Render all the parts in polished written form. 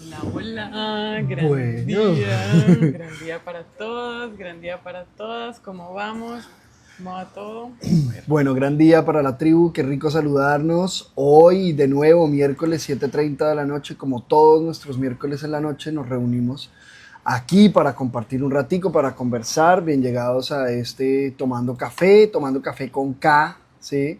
Hola, hola, Bueno, gran día para todos, gran día para todas. ¿Cómo vamos? ¿Cómo va todo? A ver. bueno, gran día para la tribu, qué rico saludarnos. Hoy de nuevo, miércoles 7:30 de la noche, como todos nuestros miércoles en la noche, nos reunimos aquí para compartir un ratico, para conversar. Bien llegados a este tomando café con K, ¿sí?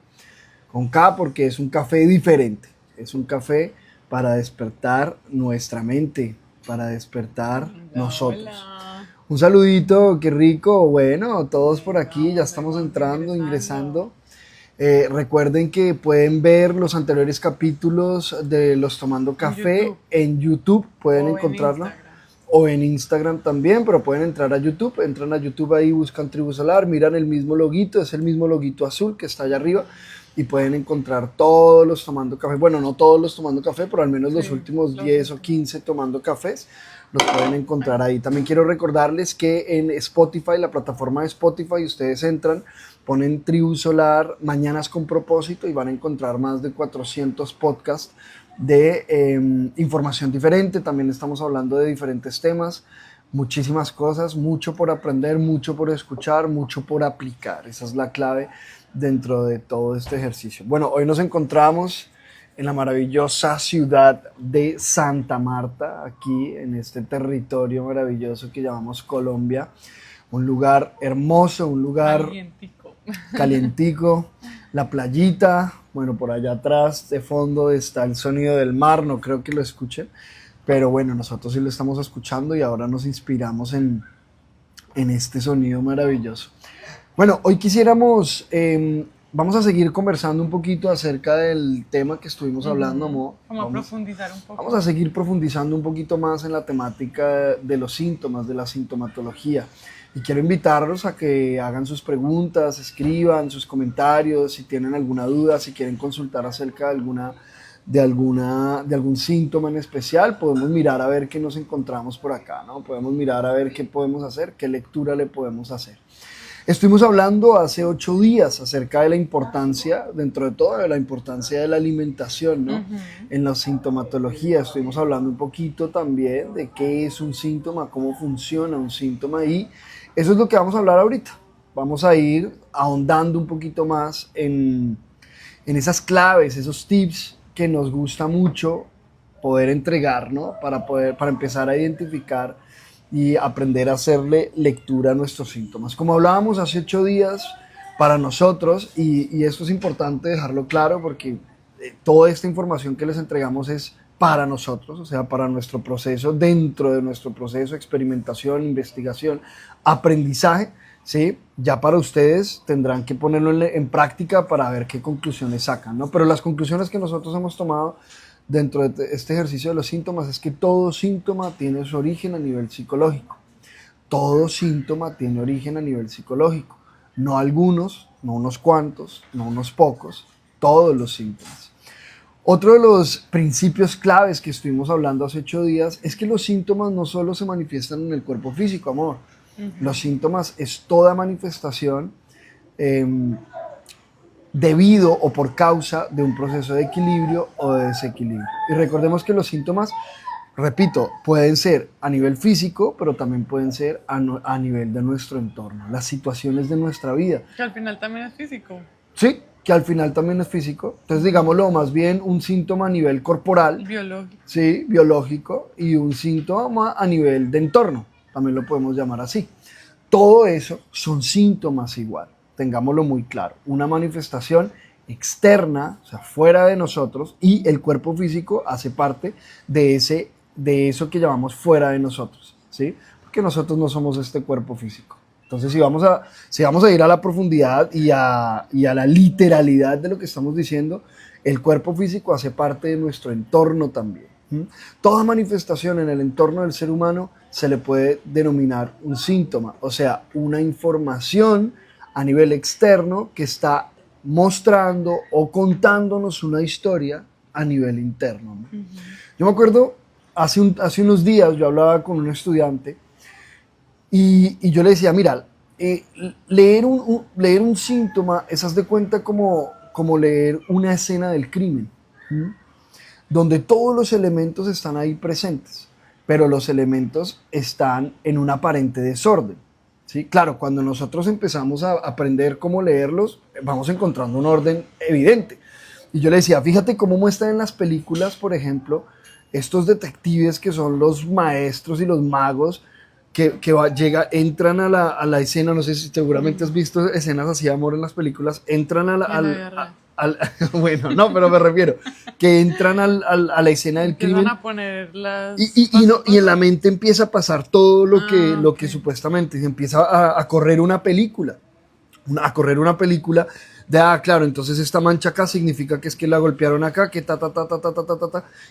Con K porque es un café diferente, es un café para despertar nuestra mente, para despertar Hola, nosotros. hola. Un saludito, qué rico. Bueno, todos por Bueno, aquí, ya vamos, ahí estamos vamos entrando, ingresando. ingresando. Recuerden que pueden ver los anteriores capítulos de Los Tomando En Café YouTube en YouTube, pueden o en encontrarlo, Instagram. o en Instagram también, pero pueden entrar a YouTube, entran a YouTube ahí, buscan Tribu Solar, miran el mismo loguito, es el mismo loguito azul que está allá arriba, y pueden encontrar todos los Tomando Café, bueno, no todos los Tomando Café, pero al menos los Sí, últimos los 10 o últimos. 15 Tomando Cafés los pueden encontrar ahí. También quiero recordarles que en Spotify, la plataforma de Spotify, ustedes entran, ponen Tribu Solar, Mañanas con Propósito, y van a encontrar más de 400 podcasts de información diferente. También estamos hablando de diferentes temas, muchísimas cosas, mucho por aprender, mucho por escuchar, mucho por aplicar. Esa es la clave dentro de todo este ejercicio. Bueno, hoy nos encontramos en la maravillosa ciudad de Santa Marta, aquí en este territorio maravilloso que llamamos Colombia. Un lugar hermoso, un lugar Calientico. calientico, la playita, bueno, por allá atrás de fondo está el sonido del mar, no creo que lo escuchen, pero bueno, nosotros sí lo estamos escuchando y ahora nos inspiramos en este sonido maravilloso. Bueno, hoy quisiéramos, vamos a seguir conversando un poquito acerca del tema que estuvimos hablando, Ujú. Mo. Como a profundizar un Vamos a poco. seguir profundizando un poquito más en la temática de los síntomas, de la sintomatología. Y quiero invitarlos a que hagan sus preguntas, escriban sus comentarios, si tienen alguna duda, si quieren consultar acerca de algún síntoma en especial, podemos mirar a ver qué nos encontramos por acá, ¿no? Podemos mirar a ver qué podemos hacer, qué lectura le podemos hacer. Estuvimos hablando hace 8 días acerca de la importancia, dentro de todo, de la importancia de la alimentación, ¿no? Ujú. En la sintomatología estuvimos hablando un poquito también de qué es un síntoma, cómo funciona un síntoma, y eso es lo que vamos a hablar ahorita. Vamos a ir ahondando un poquito más en esas claves, esos tips que nos gusta mucho poder entregar, ¿no? Para empezar a identificar y aprender a hacerle lectura a nuestros síntomas. Como hablábamos hace 8 días, para nosotros, y esto es importante dejarlo claro porque toda esta información que les entregamos es para nosotros, o sea, para nuestro proceso, dentro de nuestro proceso, experimentación, investigación, aprendizaje, ¿sí? Ya para ustedes tendrán que ponerlo en práctica para ver qué conclusiones sacan, ¿no? Pero las conclusiones que nosotros hemos tomado dentro de este ejercicio de los síntomas es que todo síntoma tiene su origen a nivel psicológico. Todo síntoma tiene origen a nivel psicológico. No algunos, no unos cuantos, no unos pocos, todos los síntomas. Otro de los principios claves que estuvimos hablando hace 8 días es que los síntomas no solo se manifiestan en el cuerpo físico, amor. Los Ujú. síntomas es toda manifestación eh, debido o por causa de un proceso de equilibrio o de desequilibrio. Y recordemos que los síntomas, repito, pueden ser a nivel físico, pero también pueden ser a nivel de nuestro entorno, las situaciones de nuestra vida. Que al final también es físico. Sí, que al final también es físico. Entonces, digámoslo, Ujú. más bien un síntoma a nivel corporal, Biológico. sí, biológico, y un síntoma a nivel de entorno, también lo podemos llamar así. Todo eso son síntomas igual, tengámoslo muy claro. Una manifestación externa, o sea, fuera de nosotros, y el cuerpo físico hace parte de eso que llamamos fuera de nosotros, ¿sí? Porque nosotros no somos este cuerpo físico. Entonces, si vamos a ir a la profundidad y a la literalidad de lo que estamos diciendo, el cuerpo físico hace parte de nuestro entorno también. Toda manifestación en el entorno del ser humano se le puede denominar un síntoma, o sea, una información a nivel externo que está mostrando o contándonos una historia a nivel interno, ¿no? Ujú. Yo me acuerdo, hace unos días yo hablaba con un estudiante y yo le decía, mira, leer un síntoma es, haz de cuenta, como leer una escena del crimen. ¿Mm? donde todos los elementos están ahí presentes, pero los elementos están en un aparente desorden. ¿Sí? Claro, cuando nosotros empezamos a aprender cómo leerlos, vamos encontrando un orden evidente. Y yo le decía, fíjate cómo muestran en las películas, por ejemplo, estos detectives que son los maestros y los magos que entran a la escena, no sé si seguramente has visto escenas así de amor en las películas, entran bueno, no, pero me refiero, que entran a la escena del crimen a poner las y en la mente empieza a pasar todo lo que ok. supuestamente se empieza a correr una película, a correr una película de, claro, entonces esta mancha acá significa que es que la golpearon acá, que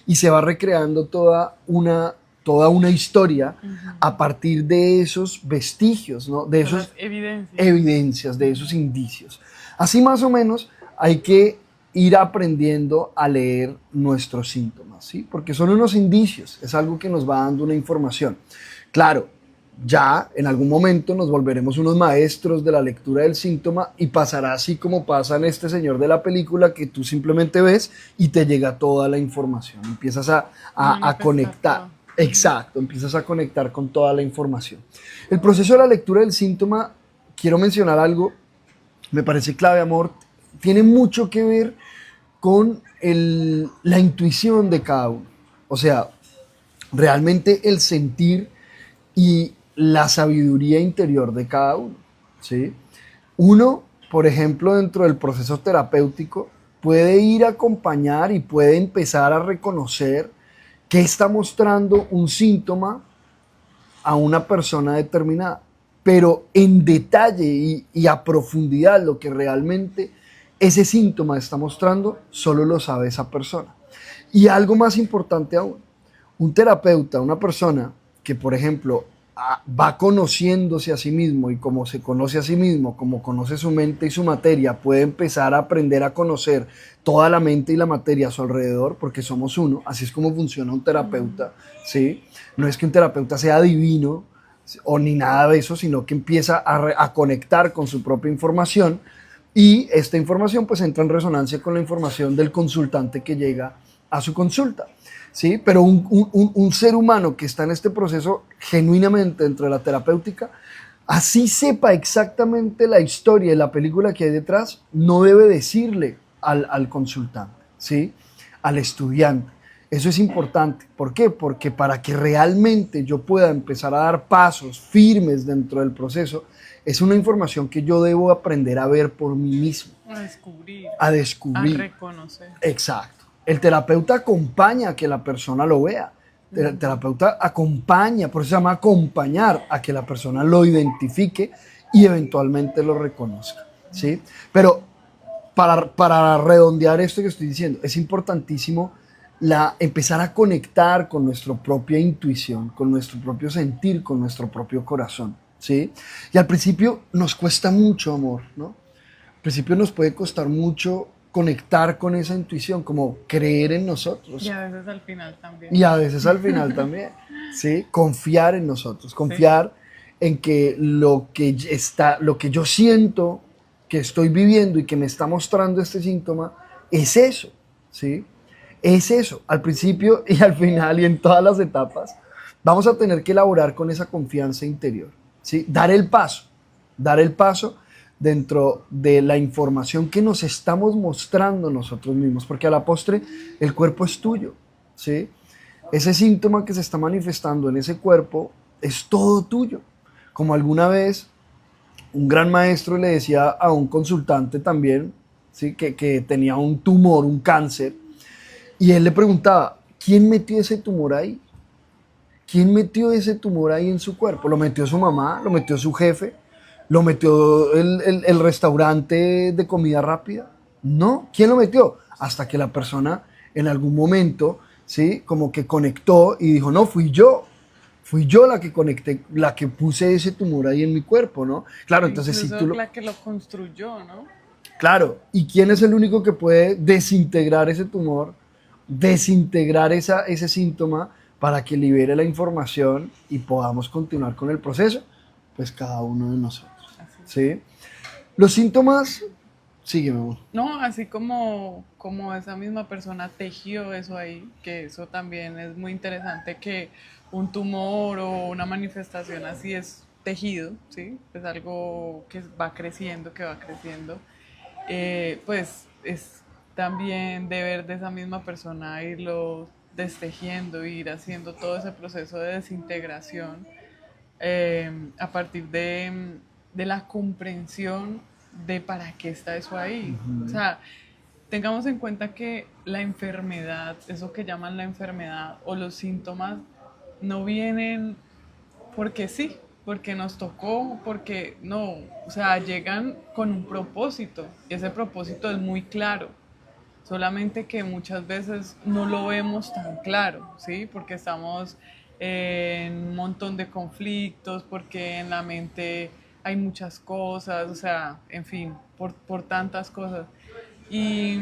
y se va recreando toda una historia a partir de esos vestigios, ¿no? De esos evidencias, de esos indicios. Así más o menos hay que ir aprendiendo a leer nuestros síntomas, ¿sí? Porque son unos indicios, es algo que nos va dando una información. Claro, ya en algún momento nos volveremos unos maestros de la lectura del síntoma y pasará así como pasa en este señor de la película, que tú simplemente ves y te llega toda la información. Empiezas a conectar. Exacto, empiezas a conectar con toda la información. El proceso de la lectura del síntoma, quiero mencionar algo, me parece clave, amor, tiene mucho que ver con la intuición de cada uno. O sea, realmente el sentir y la sabiduría interior de cada uno, ¿sí? Uno, por ejemplo, dentro del proceso terapéutico, puede ir a acompañar y puede empezar a reconocer qué está mostrando un síntoma a una persona determinada, pero en detalle y a profundidad lo que realmente ese síntoma está mostrando, solo lo sabe esa persona. Y algo más importante aún, un terapeuta, una persona que, por ejemplo, va conociéndose a sí mismo y como se conoce a sí mismo, como conoce su mente y su materia, puede empezar a aprender a conocer toda la mente y la materia a su alrededor, porque somos uno, así es como funciona un terapeuta, ¿sí? No es que un terapeuta sea divino o ni nada de eso, sino que empieza a conectar con su propia información y esta información pues entra en resonancia con la información del consultante que llega a su consulta. ¿Sí? Pero un ser humano que está en este proceso genuinamente dentro de la terapéutica, así sepa exactamente la historia y la película que hay detrás, no debe decirle al consultante, ¿sí? Al estudiante. Eso es importante. ¿Por qué? Porque para que realmente yo pueda empezar a dar pasos firmes dentro del proceso, es una información que yo debo aprender a ver por mí mismo. A descubrir. A descubrir. A reconocer. Exacto. El terapeuta acompaña a que la persona lo vea. El terapeuta acompaña, por eso se llama acompañar, a que la persona lo identifique y eventualmente lo reconozca, ¿sí? Pero para redondear esto que estoy diciendo, es importantísimo empezar a conectar con nuestra propia intuición, con nuestro propio sentir, con nuestro propio corazón, ¿sí? Y al principio nos cuesta mucho, amor, ¿no? Al principio nos puede costar mucho conectar con esa intuición, como creer en nosotros. Y a veces al final también. Y a veces al final también, ¿sí? Confiar en nosotros, confiar en que lo que yo siento, que estoy viviendo y que me está mostrando este síntoma, es eso, ¿sí? Es eso, al principio y al final y en todas las etapas, vamos a tener que elaborar con esa confianza interior, ¿sí? Dar el paso dentro de la información que nos estamos mostrando nosotros mismos, porque a la postre el cuerpo es tuyo, ¿sí? Ese síntoma que se está manifestando en ese cuerpo es todo tuyo. Como alguna vez un gran maestro le decía a un consultante también, ¿sí? que tenía un tumor, un cáncer, y él le preguntaba, ¿quién metió ese tumor ahí? ¿Quién metió ese tumor ahí en su cuerpo? ¿Lo metió su mamá? ¿Lo metió su jefe? ¿Lo metió el restaurante de comida rápida? No. ¿Quién lo metió? Hasta que la persona en algún momento, ¿sí? Como que conectó y dijo, no, fui yo. Fui yo la que conecté, la que puse ese tumor ahí en mi cuerpo, ¿no? Claro, entonces incluso si tú la que lo construyó, ¿no? Claro, ¿y quién es el único que puede desintegrar ese tumor, desintegrar ese síntoma para que libere la información y podamos continuar con el proceso? Pues cada uno de nosotros, ¿sí? Los síntomas Sigue, mi amor. No, así como esa misma persona tejió eso ahí, que eso también es muy interesante, que un tumor o una manifestación así es tejido, ¿sí? Es algo que va creciendo, que va creciendo. Pues es también deber de esa misma persona irlo destejiendo, ir haciendo todo ese proceso de desintegración a partir de la comprensión de para qué está eso ahí. O sea, tengamos en cuenta que la enfermedad, eso que llaman la enfermedad o los síntomas, no vienen porque sí, porque nos tocó, porque no, o sea, llegan con un propósito y ese propósito es muy claro. Solamente que muchas veces no lo vemos tan claro, ¿sí? Porque estamos en un montón de conflictos, porque en la mente hay muchas cosas, o sea, en fin, por tantas cosas. Y,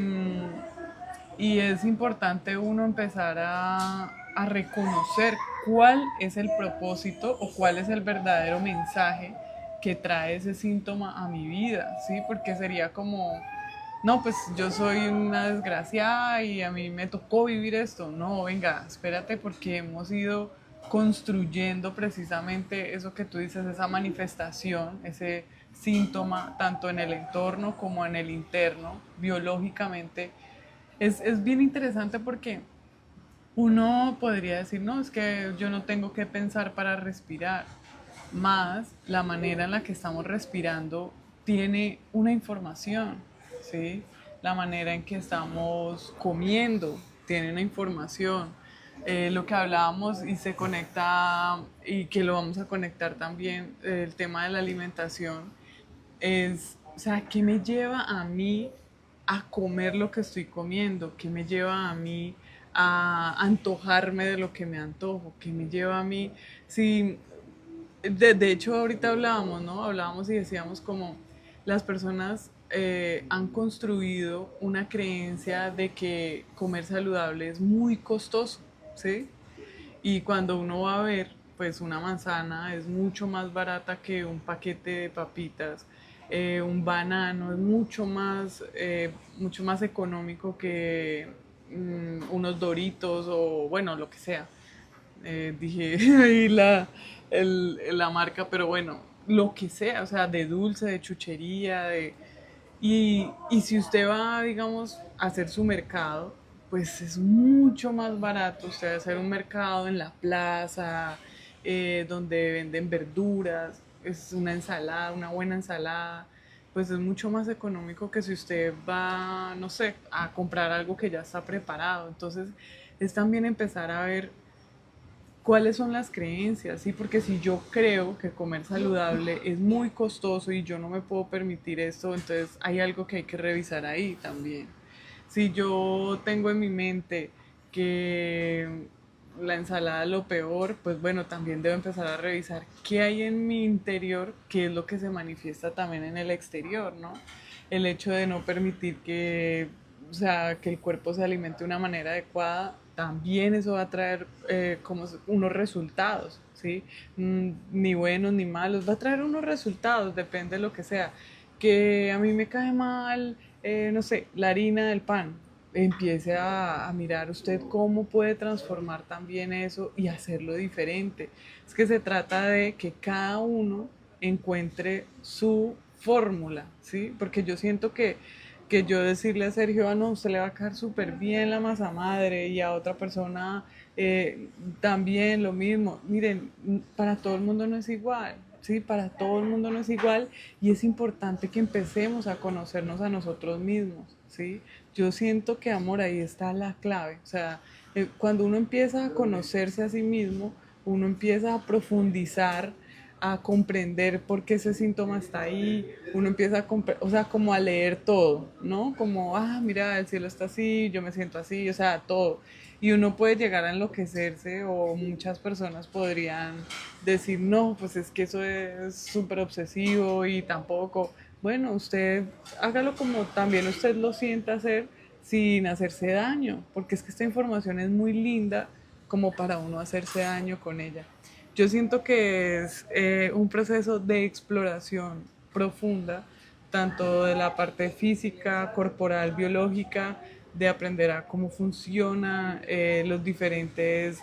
y es importante uno empezar a reconocer cuál es el propósito o cuál es el verdadero mensaje que trae ese síntoma a mi vida, ¿sí? Porque sería como, no, pues yo soy una desgraciada y a mí me tocó vivir esto. No, venga, espérate porque hemos ido construyendo precisamente eso que tú dices, esa manifestación, ese síntoma, tanto en el entorno como en el interno, biológicamente. Es bien interesante porque uno podría decir, no, es que yo no tengo que pensar para respirar, más la manera en la que estamos respirando tiene una información, ¿sí? La manera en que estamos comiendo tiene una información. Lo que hablábamos y se conecta y que lo vamos a conectar también, el tema de la alimentación, es, o sea, ¿qué me lleva a mí a comer lo que estoy comiendo? ¿Qué me lleva a mí a antojarme de lo que me antojo? ¿Qué me lleva a mí? Si, de hecho, ahorita hablábamos, ¿no? Hablábamos y decíamos como las personas han construido una creencia de que comer saludable es muy costoso, ¿sí? Y cuando uno va a ver, pues una manzana es mucho más barata que un paquete de papitas. Un banano es mucho más económico que unos Doritos o bueno, lo que sea. Dije ahí la marca, pero bueno, lo que sea, o sea, de dulce, de chuchería, y si usted va, digamos, a hacer su mercado, pues es mucho más barato usted hacer un mercado en la plaza, donde venden verduras, es una ensalada, una buena ensalada, pues es mucho más económico que si usted va, no sé, a comprar algo que ya está preparado. Entonces, es también empezar a ver cuáles son las creencias, ¿sí? Porque si yo creo que comer saludable es muy costoso y yo no me puedo permitir esto, entonces hay algo que hay que revisar ahí también. Si yo tengo en mi mente que la ensalada es lo peor, pues bueno, también debo empezar a revisar qué hay en mi interior, qué es lo que se manifiesta también en el exterior, ¿no? El hecho de no permitir que, o sea, que el cuerpo se alimente de una manera adecuada, también eso va a traer como unos resultados, ¿sí? Ni buenos ni malos, va a traer unos resultados, depende de lo que sea. Que a mí me cae mal, no sé, la harina del pan. Empiece a mirar usted cómo puede transformar también eso y hacerlo diferente. Es que se trata de que cada uno encuentre su fórmula, ¿sí? Porque yo siento que yo decirle a Sergio, ah, no, usted le va a caer súper bien la masa madre y a otra persona también lo mismo. Miren, para todo el mundo no es igual, ¿sí? Para todo el mundo no es igual y es importante que empecemos a conocernos a nosotros mismos, ¿sí? Yo siento que, amor, ahí está la clave. O sea, cuando uno empieza a conocerse a sí mismo, uno empieza a profundizar, a comprender por qué ese síntoma está ahí, uno empieza o sea, como a leer todo, ¿no? Como, ah, mira, el cielo está así, yo me siento así, o sea, todo. Y uno puede llegar a enloquecerse o muchas personas podrían decir, no, pues es que eso es súper obsesivo y tampoco. Bueno, usted hágalo como también usted lo sienta hacer sin hacerse daño, porque es que esta información es muy linda como para uno hacerse daño con ella. Yo siento que es un proceso de exploración profunda tanto de la parte física, corporal, biológica, de aprender a cómo funciona los diferentes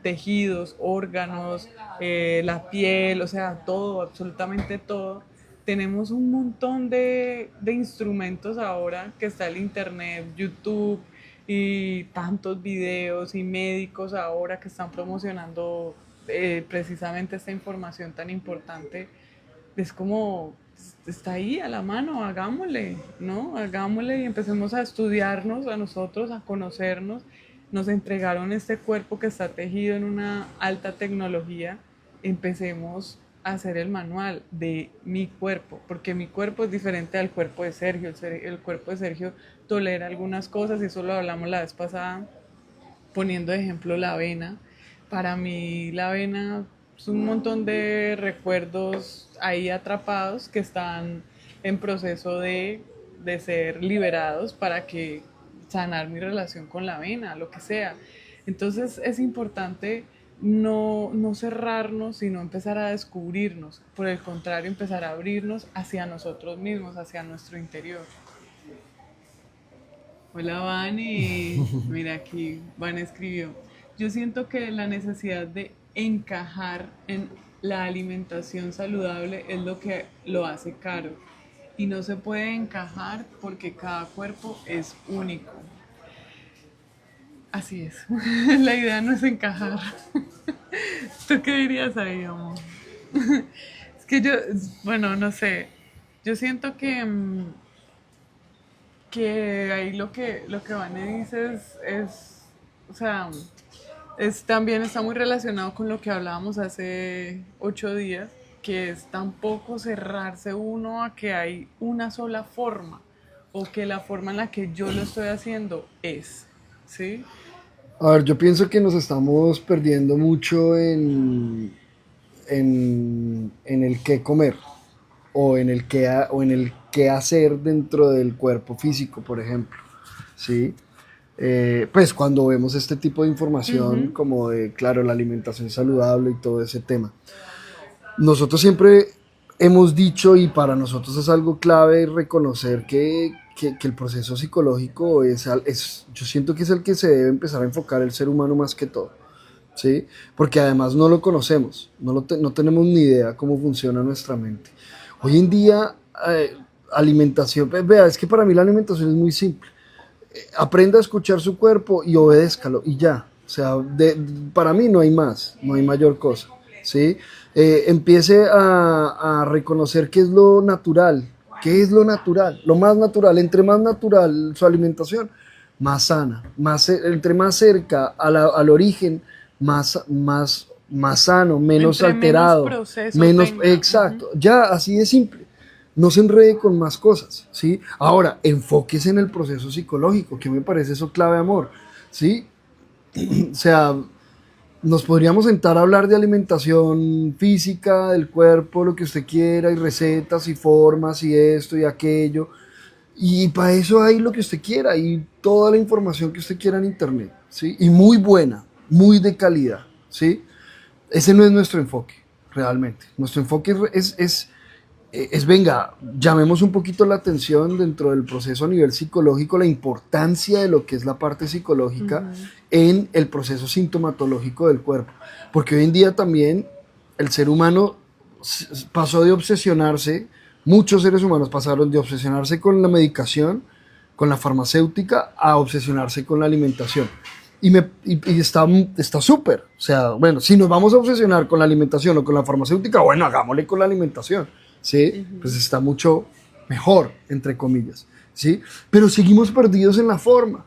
tejidos, órganos, la piel, o sea, todo, absolutamente todo. Tenemos un montón de instrumentos ahora que está el internet, YouTube y tantos videos y médicos ahora que están promocionando precisamente esta información tan importante. Es como, está ahí a la mano, hagámosle, ¿no? Hagámosle y empecemos a estudiarnos a nosotros, a conocernos. Nos entregaron este cuerpo que está tejido en una alta tecnología. Empecemos a hacer el manual de mi cuerpo, porque mi cuerpo es diferente al cuerpo de Sergio. El cuerpo de Sergio tolera algunas cosas, y eso lo hablamos la vez pasada, poniendo de ejemplo la avena. Para mí la avena es un montón de recuerdos ahí atrapados que están en proceso de ser liberados para que sanar mi relación con la avena, lo que sea. Entonces es importante no cerrarnos, sino empezar a descubrirnos. Por el contrario, empezar a abrirnos hacia nosotros mismos, hacia nuestro interior. Hola, Vani. Mira aquí, Van escribió: yo siento que la necesidad de encajar en la alimentación saludable es lo que lo hace caro. Y no se puede encajar porque cada cuerpo es único. Así es. La idea no es encajar. ¿Tú qué dirías ahí, amor? Es que yo, bueno, no sé. Yo siento que ahí lo que Vane dice o sea, también está muy relacionado con lo que hablábamos hace 8 días, que es tampoco cerrarse uno a que hay una sola forma, o que la forma en la que yo lo estoy haciendo es, ¿sí? A ver, yo pienso que nos estamos perdiendo mucho en el qué comer o en el qué hacer dentro del cuerpo físico, por ejemplo, ¿sí? Pues cuando vemos este tipo de información como de, claro, la alimentación saludable y todo ese tema. Nosotros siempre hemos dicho, y para nosotros es algo clave reconocer que el proceso psicológico yo siento que es el que se debe empezar a enfocar el ser humano más que todo, ¿sí? Porque además no lo conocemos, no tenemos ni idea cómo funciona nuestra mente. Hoy en día, alimentación, vea, es que para mí la alimentación es muy simple. Aprenda a escuchar su cuerpo y obedézcalo y ya. O sea, para mí no hay más, no hay mayor cosa, ¿sí? Empiece a reconocer qué es lo natural, qué es lo natural, lo más natural. Entre más natural su alimentación, más sana, entre más cerca al origen, más sano, menos Entre menos alterado, proceso menos, tenga. exacto, ya así de simple. No se enrede con más cosas, ¿sí? Ahora, enfóquese en el proceso psicológico, que me parece eso clave, amor, ¿sí? O sea, nos podríamos sentar a hablar de alimentación física, del cuerpo, lo que usted quiera, y recetas y formas y esto y aquello. Y para eso hay lo que usted quiera y toda la información que usted quiera en internet, ¿sí? Y muy buena, muy de calidad, ¿sí? Ese no es nuestro enfoque, realmente. Nuestro enfoque venga, llamemos un poquito la atención dentro del proceso a nivel psicológico, la importancia de lo que es la parte psicológica en el proceso sintomatológico del cuerpo. Porque hoy en día también el ser humano pasó de obsesionarse, muchos seres humanos pasaron de obsesionarse con la medicación, con la farmacéutica, a obsesionarse con la alimentación. Y está súper. O sea, bueno, si nos vamos a obsesionar con la alimentación o con la farmacéutica, bueno, hagámosle con la alimentación, ¿sí? Pues está mucho mejor, entre comillas, ¿sí? Pero seguimos perdidos en la forma.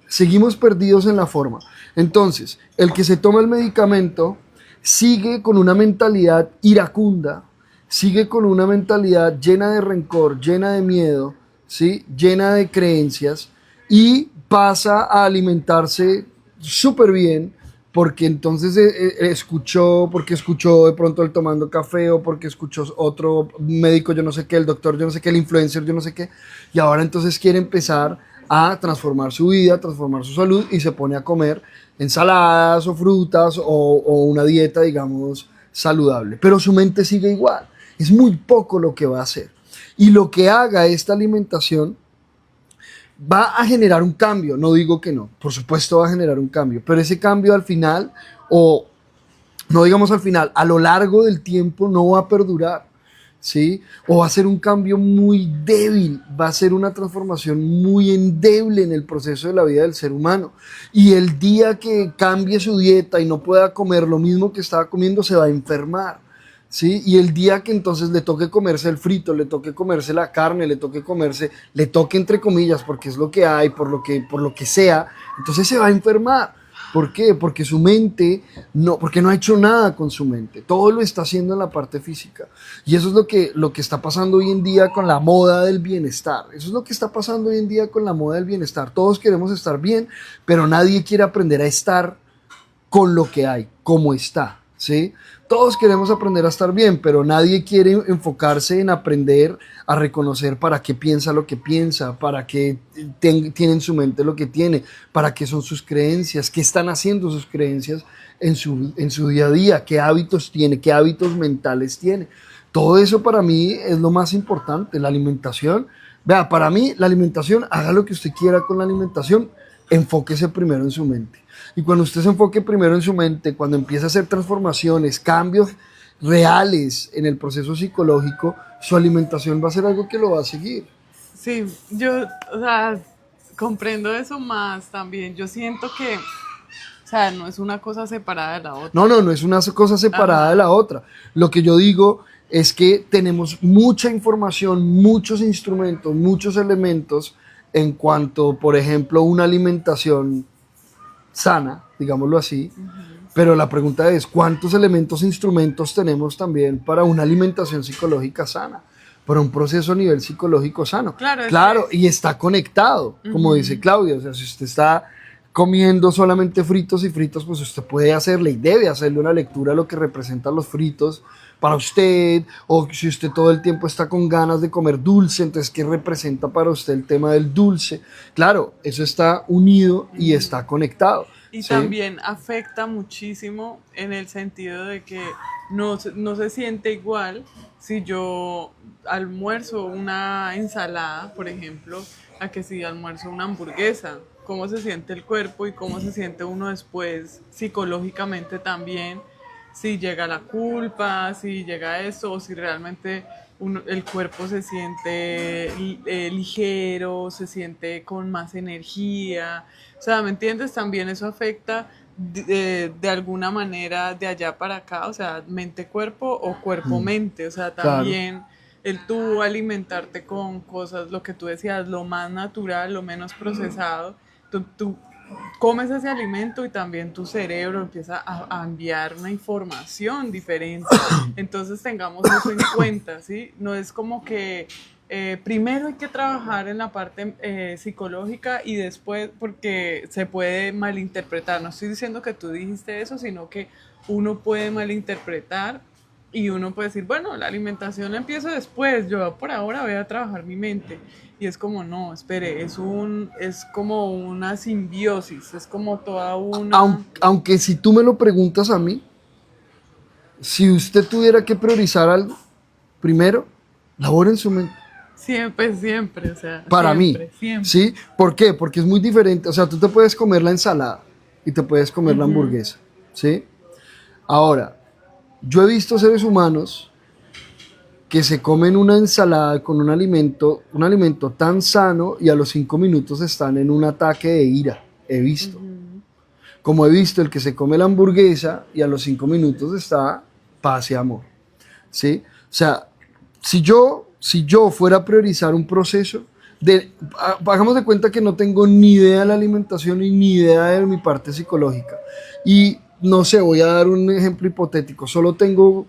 Seguimos perdidos en la forma. Entonces, el que se toma el medicamento sigue con una mentalidad iracunda, sigue con una mentalidad llena de rencor, llena de miedo, ¿sí? Llena de creencias, y pasa a alimentarse súper bien porque entonces porque escuchó de pronto él tomando café, o porque escuchó otro médico, yo no sé qué, el doctor, yo no sé qué, el influencer, yo no sé qué, y ahora entonces quiere empezar a transformar su vida, transformar su salud, y se pone a comer ensaladas o frutas o una dieta, digamos, saludable. Pero su mente sigue igual. Es muy poco lo que va a hacer. Y lo que haga esta alimentación va a generar un cambio, no digo que no, por supuesto va a generar un cambio, pero ese cambio al final, o no digamos al final, a lo largo del tiempo no va a perdurar, ¿sí? O va a ser un cambio muy débil, va a ser una transformación muy endeble en el proceso de la vida del ser humano. Y el día que cambie su dieta y no pueda comer lo mismo que estaba comiendo, se va a enfermar, ¿sí? Y el día que entonces le toque comerse el frito, le toque comerse la carne, le toque entre comillas, porque es lo que hay, por lo que sea, entonces se va a enfermar. ¿Por qué? Porque su mente, porque no ha hecho nada con su mente. Todo lo está haciendo en la parte física. Y eso es lo que está pasando hoy en día con la moda del bienestar. Eso es lo que está pasando hoy en día con la moda del bienestar. Todos queremos estar bien, pero nadie quiere aprender a estar con lo que hay, como está, ¿sí? Todos queremos aprender a estar bien, pero nadie quiere enfocarse en aprender a reconocer para qué piensa lo que piensa, para qué tiene en su mente lo que tiene, para qué son sus creencias, qué están haciendo sus creencias en su día a día, qué hábitos tiene, qué hábitos mentales tiene. Todo eso para mí es lo más importante, la alimentación. Vea, para mí la alimentación, haga lo que usted quiera con la alimentación, enfóquese primero en su mente. Y cuando usted se enfoque primero en su mente, cuando empiece a hacer transformaciones, cambios reales en el proceso psicológico, su alimentación va a ser algo que lo va a seguir. Sí, yo, o sea, comprendo eso más también. Yo siento que, o sea, no es una cosa separada de la otra. No es una cosa separada de la otra. Lo que yo digo es que tenemos mucha información, muchos instrumentos, muchos elementos en cuanto, por ejemplo, una alimentación sana, digámoslo así, pero la pregunta es, ¿cuántos elementos e instrumentos tenemos también para una alimentación psicológica sana? Para un proceso a nivel psicológico sano. Claro, y está conectado, como dice Claudia, o sea, si usted está comiendo solamente fritos y fritos, pues usted puede hacerle y debe hacerle una lectura a lo que representan los fritos para usted, o si usted todo el tiempo está con ganas de comer dulce, entonces ¿qué representa para usted el tema del dulce? Claro, eso está unido y está conectado. Y ¿sí? también afecta muchísimo en el sentido de que no se siente igual si yo almuerzo una ensalada, por ejemplo, a que si almuerzo una hamburguesa. Cómo se siente el cuerpo y cómo se siente uno después psicológicamente también, si llega la culpa, si llega eso, o si realmente el cuerpo se siente ligero, se siente con más energía. O sea, ¿me entiendes? También eso afecta de alguna manera de allá para acá, o sea, mente-cuerpo o cuerpo-mente. O sea, también el tú alimentarte con cosas, lo que tú decías, lo más natural, lo menos procesado. Tú comes ese alimento y también tu cerebro empieza a enviar una información diferente. Entonces tengamos eso en cuenta, ¿sí? No es como que primero hay que trabajar en la parte psicológica y después, porque se puede malinterpretar. No estoy diciendo que tú dijiste eso, sino que uno puede malinterpretar y uno puede decir, bueno, la alimentación la empiezo después, yo por ahora voy a trabajar mi mente. Y es como, no, espere, es como una simbiosis, es como toda una... Aunque si tú me lo preguntas a mí, si usted tuviera que priorizar algo, primero, labore en su mente. Siempre, o sea, Para siempre, mí, siempre. ¿sí? ¿Por qué? Porque es muy diferente, o sea, tú te puedes comer la ensalada y te puedes comer la hamburguesa, ¿sí? Ahora, yo he visto seres humanos que se comen una ensalada con un alimento tan sano y a los 5 minutos están en un ataque de ira. He visto. Como he visto el que se come la hamburguesa y a los 5 minutos está paz y amor. ¿Sí? O sea, si yo fuera a priorizar un proceso, hagamos de cuenta que no tengo ni idea de la alimentación y ni idea de mi parte psicológica. Y no sé, voy a dar un ejemplo hipotético. Solo tengo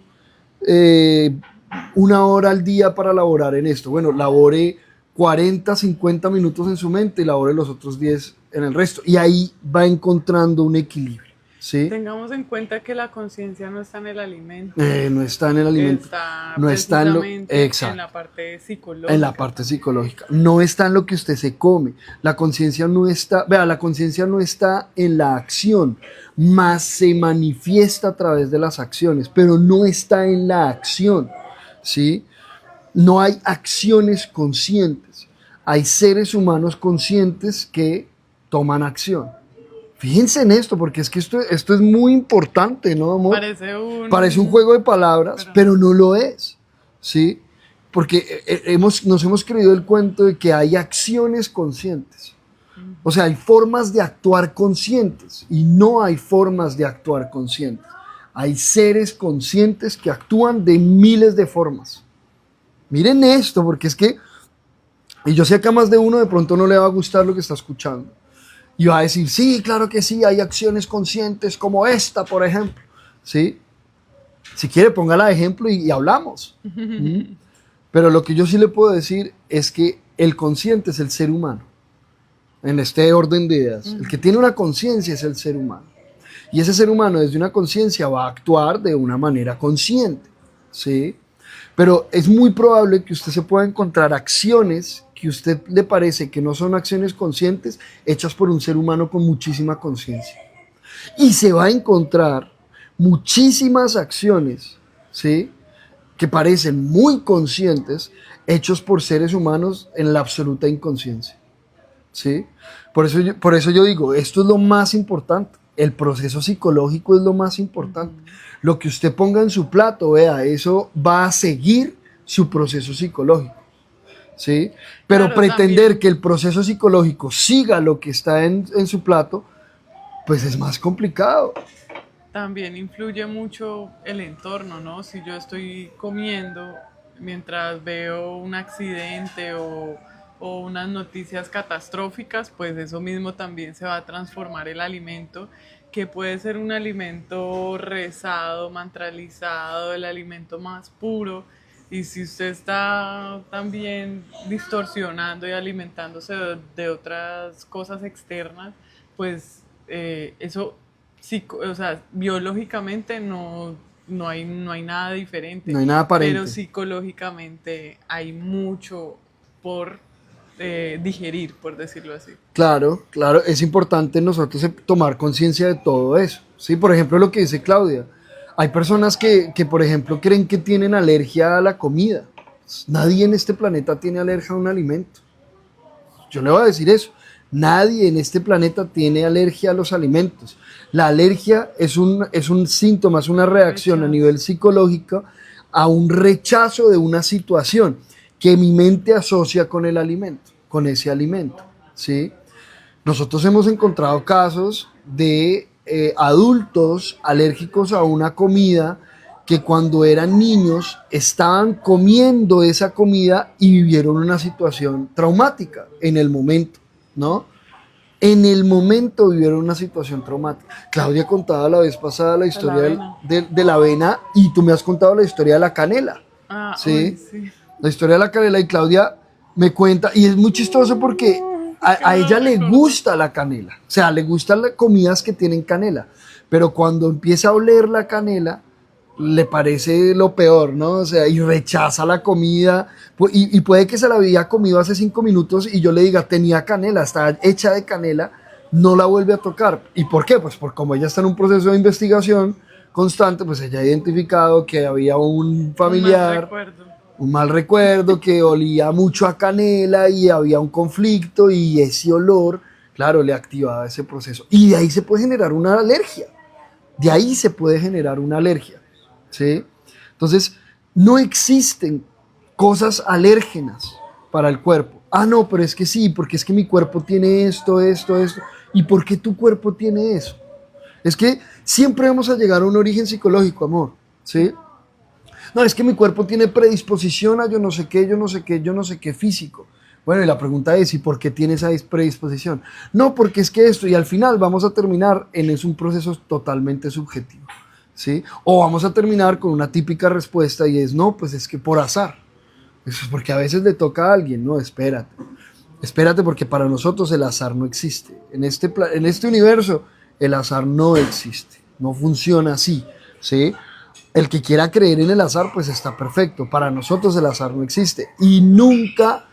1 hora al día para laborar en esto. Bueno, labore 40, 50 minutos en su mente y labore los otros 10 en el resto. Y ahí va encontrando un equilibrio. ¿Sí? Tengamos en cuenta que la conciencia no está en el alimento. No está en el alimento. Está no está en la parte psicológica. En la parte psicológica. No está en lo que usted se come. La conciencia no está, la conciencia no está en la acción, más se manifiesta a través de las acciones, pero no está en la acción. ¿Sí? no hay acciones conscientes. Hay seres humanos conscientes que toman acción. Fíjense en esto, porque es que esto es muy importante, ¿no, amor? Parece un juego de palabras, pero no lo es, ¿sí? Porque nos hemos creído el cuento de que hay acciones conscientes. O sea, hay formas de actuar conscientes y no hay formas de actuar conscientes. Hay seres conscientes que actúan de miles de formas. Miren esto, porque es que, y yo sé que a más de uno de pronto no le va a gustar lo que está escuchando. Y va a decir, sí, claro que sí, hay acciones conscientes como esta, por ejemplo. ¿Sí? Si quiere, póngala de ejemplo y hablamos. Pero lo que yo sí le puedo decir es que el consciente es el ser humano. En este orden de ideas. El que tiene una conciencia es el ser humano. Y ese ser humano desde una conciencia va a actuar de una manera consciente. ¿Sí? Pero es muy probable que usted se pueda encontrar acciones que a usted le parece que no son acciones conscientes hechas por un ser humano con muchísima conciencia. Y se va a encontrar muchísimas acciones, ¿sí?, que parecen muy conscientes hechos por seres humanos en la absoluta inconsciencia. ¿Sí? Por eso yo digo, esto es lo más importante. El proceso psicológico es lo más importante. Lo que usted ponga en su plato, vea, eso va a seguir su proceso psicológico. ¿Sí? Pero claro, pretender también que el proceso psicológico siga lo que está en su plato, pues es más complicado. También influye mucho el entorno, ¿no? Si yo estoy comiendo mientras veo un accidente o unas noticias catastróficas, pues eso mismo también se va a transformar el alimento, que puede ser un alimento rezado, mantralizado, el alimento más puro. Y si usted está también distorsionando y alimentándose de otras cosas externas, pues eso, o sea, biológicamente no hay nada diferente, No hay nada aparente. pero psicológicamente hay mucho por digerir, por decirlo así. Claro, claro, es importante nosotros tomar conciencia de todo eso. ¿Sí? Por ejemplo, lo que dice Claudia. Hay personas que, por ejemplo, creen que tienen alergia a la comida. Nadie en este planeta tiene alergia a un alimento. Yo le voy a decir eso. Nadie en este planeta tiene alergia a los alimentos. La alergia es un síntoma, es una reacción a nivel psicológico a un rechazo de una situación que mi mente asocia con el alimento, con ese alimento. ¿Sí? Nosotros hemos encontrado casos de adultos alérgicos a una comida que cuando eran niños estaban comiendo esa comida y vivieron una situación traumática en el momento, ¿no? En el momento vivieron una situación traumática. Claudia contaba la vez pasada la historia de la avena y tú me has contado la historia de la canela. ¿Sí? Sí. La historia de la canela y Claudia me cuenta, y es muy chistoso porque a ella le gusta la canela, o sea, le gustan las comidas que tienen canela, pero cuando empieza a oler la canela, le parece lo peor, ¿no? O sea, y rechaza la comida, y puede que se la había comido hace 5 minutos y yo le diga, tenía canela, está hecha de canela, no la vuelve a tocar. ¿Y por qué? Pues porque como ella está en un proceso de investigación constante, pues ella ha identificado que había un familiar, un mal recuerdo, que olía mucho a canela y había un conflicto y ese olor, claro, le activaba ese proceso. Y de ahí se puede generar una alergia. De ahí se puede generar una alergia. ¿Sí? Entonces, no existen cosas alérgenas para el cuerpo. Ah, no, pero es que sí, porque es que mi cuerpo tiene esto. ¿Y por qué tu cuerpo tiene eso? Es que siempre vamos a llegar a un origen psicológico, amor. ¿Sí? No, es que mi cuerpo tiene predisposición a yo no sé qué físico. Bueno, y la pregunta es, ¿y por qué tiene esa predisposición? No, porque es que esto, y al final vamos a terminar en un proceso totalmente subjetivo. ¿Sí? O vamos a terminar con una típica respuesta y es, no, pues es que por azar. Eso es porque a veces le toca a alguien. No, espérate porque para nosotros el azar no existe. En este universo el azar no existe, no funciona así. ¿Sí? El que quiera creer en el azar, pues está perfecto. Para nosotros el azar no existe y nunca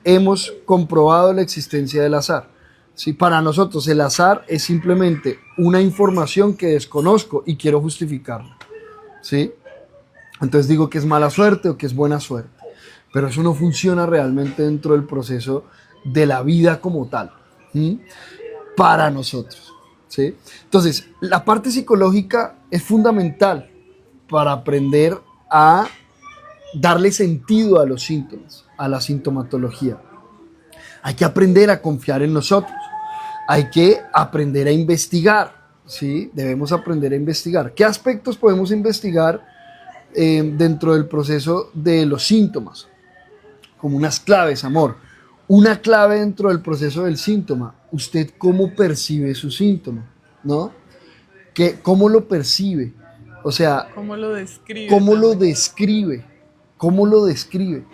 hemos comprobado la existencia del azar. ¿Sí? Para nosotros el azar es simplemente una información que desconozco y quiero justificarla. ¿Sí? Entonces digo que es mala suerte o que es buena suerte. pero eso no funciona realmente dentro del proceso de la vida como tal, ¿sí? Para nosotros, ¿sí? Entonces, la parte psicológica es fundamental para aprender a darle sentido a los síntomas, a la sintomatología. Hay que aprender a confiar en nosotros, hay que aprender a investigar, ¿sí? Debemos aprender a investigar. ¿Qué aspectos podemos investigar dentro del proceso de los síntomas? Como unas claves, amor. Una clave dentro del proceso del síntoma. ¿Usted cómo percibe su síntoma? ¿No? ¿Cómo lo percibe? O sea, ¿Cómo lo describe ¿cómo lo también? describe? ¿Cómo lo describe?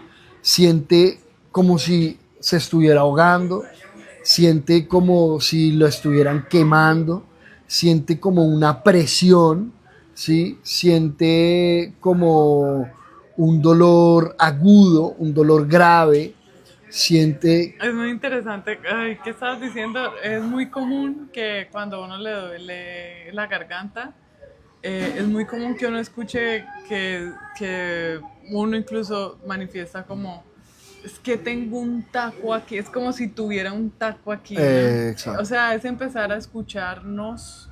Siente como si se estuviera ahogando, siente como si lo estuvieran quemando, siente como una presión, ¿sí? Siente como un dolor agudo, un dolor grave, siente... Es muy interesante. Ay, ¿qué estabas diciendo? Es muy común que cuando uno le duele la garganta, es muy común que uno escuche que uno incluso manifiesta como, es que tengo un taco aquí, es como si tuviera un taco aquí, ¿no? O Exacto. sea, es empezar a escucharnos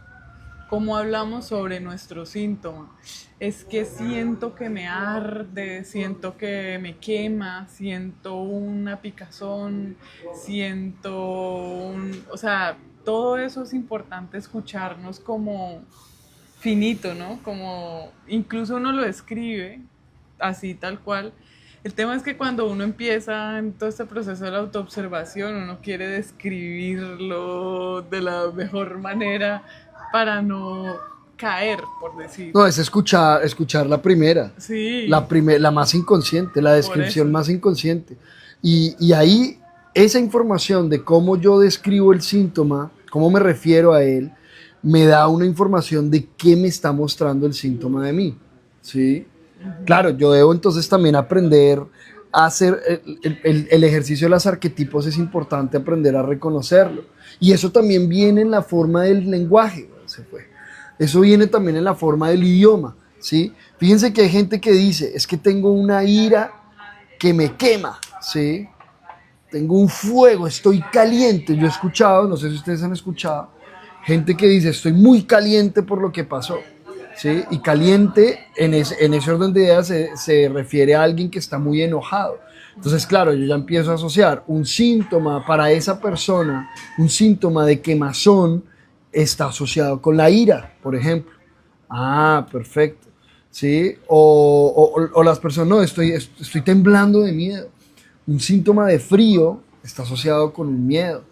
cómo hablamos sobre nuestro síntoma. Es que siento que me arde, siento que me quema, siento una picazón, siento un... O sea, todo eso es importante escucharnos como finito, ¿no? Como incluso uno lo escribe así tal cual. El tema es que cuando uno empieza en todo este proceso de la autoobservación, uno quiere describirlo de la mejor manera para no caer, por decir. No, es escuchar Sí, la más inconsciente, la por descripción eso. más inconsciente. Y ahí esa información de cómo yo describo el síntoma, cómo me refiero a él, me da una información de qué me está mostrando el síntoma de mí. ¿Sí? Claro, yo debo entonces también aprender a hacer el ejercicio de los arquetipos, es importante aprender a reconocerlo. Y eso también viene en la forma del lenguaje. Se fue. Eso viene también en la forma del idioma, ¿sí? Fíjense que hay gente que dice, es que tengo una ira que me quema, ¿sí? Tengo un fuego, estoy caliente. Yo he escuchado, no sé si ustedes han escuchado, gente que dice, estoy muy caliente por lo que pasó, ¿sí? Y caliente en ese orden de ideas se refiere a alguien que está muy enojado. Entonces, claro, yo ya empiezo a asociar un síntoma para esa persona, un síntoma de quemazón, está asociado con la ira, por ejemplo. Ah, perfecto. ¿Sí? O las personas, no, estoy temblando de miedo. Un síntoma de frío está asociado con un miedo.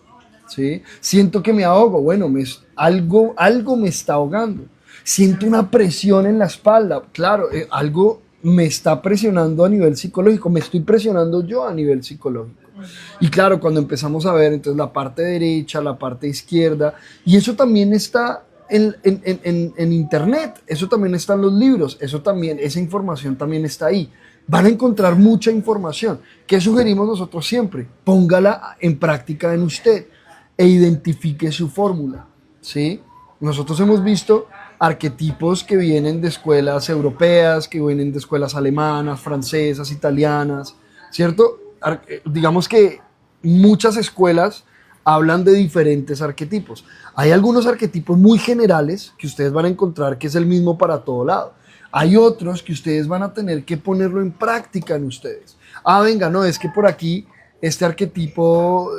¿Sí? Siento que me ahogo, bueno, algo me está ahogando. Siento una presión en la espalda, claro, algo me está presionando a nivel psicológico, me estoy presionando yo a nivel psicológico. Y claro, cuando empezamos a ver entonces la parte derecha, la parte izquierda, y eso también está en internet, eso también está en los libros, eso también, esa información también está ahí. Van a encontrar mucha información. ¿Qué sugerimos nosotros siempre? Póngala en práctica en usted e identifique su fórmula, ¿sí? Nosotros hemos visto arquetipos que vienen de escuelas europeas, que vienen de escuelas alemanas, francesas, italianas, ¿cierto? Digamos que muchas escuelas hablan de diferentes arquetipos. Hay algunos arquetipos muy generales que ustedes van a encontrar que es el mismo para todo lado. Hay otros que ustedes van a tener que ponerlo en práctica en ustedes. Ah, venga, no, es que por aquí este arquetipo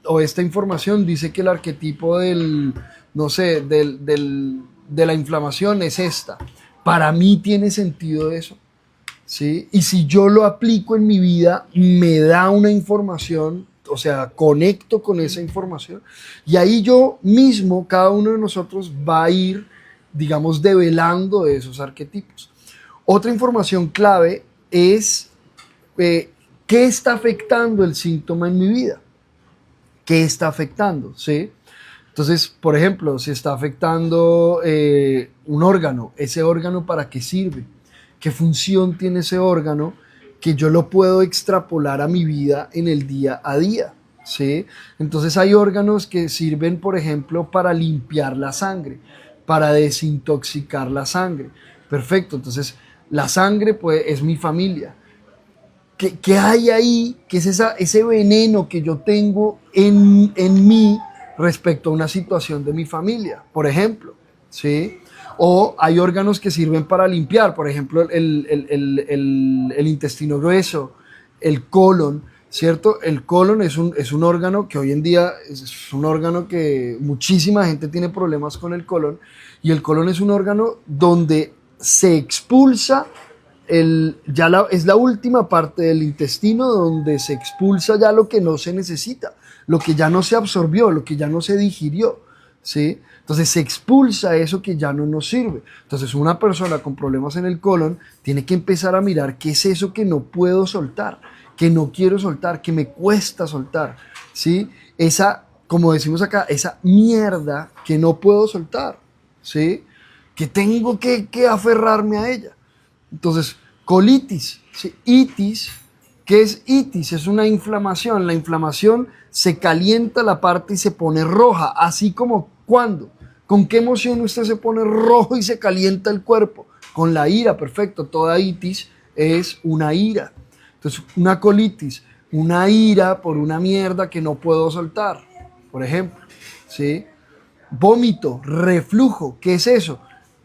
o esta información dice que el arquetipo del, no sé, de la inflamación es esta. Para mí tiene sentido eso, ¿sí? Y si yo lo aplico en mi vida, me da una información, o sea, conecto con esa información. Y ahí yo mismo, cada uno de nosotros va a ir, digamos, develando esos arquetipos. Otra información clave es qué está afectando el síntoma en mi vida. ¿Qué está afectando? ¿Sí? Entonces, por ejemplo, si está afectando un órgano, ¿ese órgano para qué sirve? ¿Qué función tiene ese órgano que yo lo puedo extrapolar a mi vida en el día a día? ¿Sí? Entonces hay órganos que sirven, por ejemplo, para limpiar la sangre, para desintoxicar la sangre. Perfecto, entonces la sangre pues, es mi familia. ¿Qué hay ahí? ¿Qué es ese veneno que yo tengo en mí respecto a una situación de mi familia, por ejemplo? ¿Sí? O hay órganos que sirven para limpiar, por ejemplo, el intestino grueso, el colon, ¿cierto? El colon es un órgano que hoy en día es un órgano que muchísima gente tiene problemas con el colon, y el colon es un órgano donde se expulsa es la última parte del intestino donde se expulsa ya lo que no se necesita, lo que ya no se absorbió, lo que ya no se digirió, ¿sí? Entonces se expulsa eso que ya no nos sirve. Entonces una persona con problemas en el colon tiene que empezar a mirar qué es eso que no puedo soltar, que no quiero soltar, que me cuesta soltar, ¿sí? Esa, como decimos acá, esa mierda que no puedo soltar, ¿sí? Que tengo que aferrarme a ella. Entonces, colitis, ¿sí? Itis, ¿qué es itis? Es una inflamación. La inflamación se calienta la parte y se pone roja, así como cuando. ¿Con qué emoción usted se pone rojo y se calienta el cuerpo? Con la ira, perfecto. Toda itis es una ira. Entonces, una colitis, una ira por una mierda que no puedo soltar, por ejemplo, ¿sí? Vómito, reflujo, ¿qué es eso?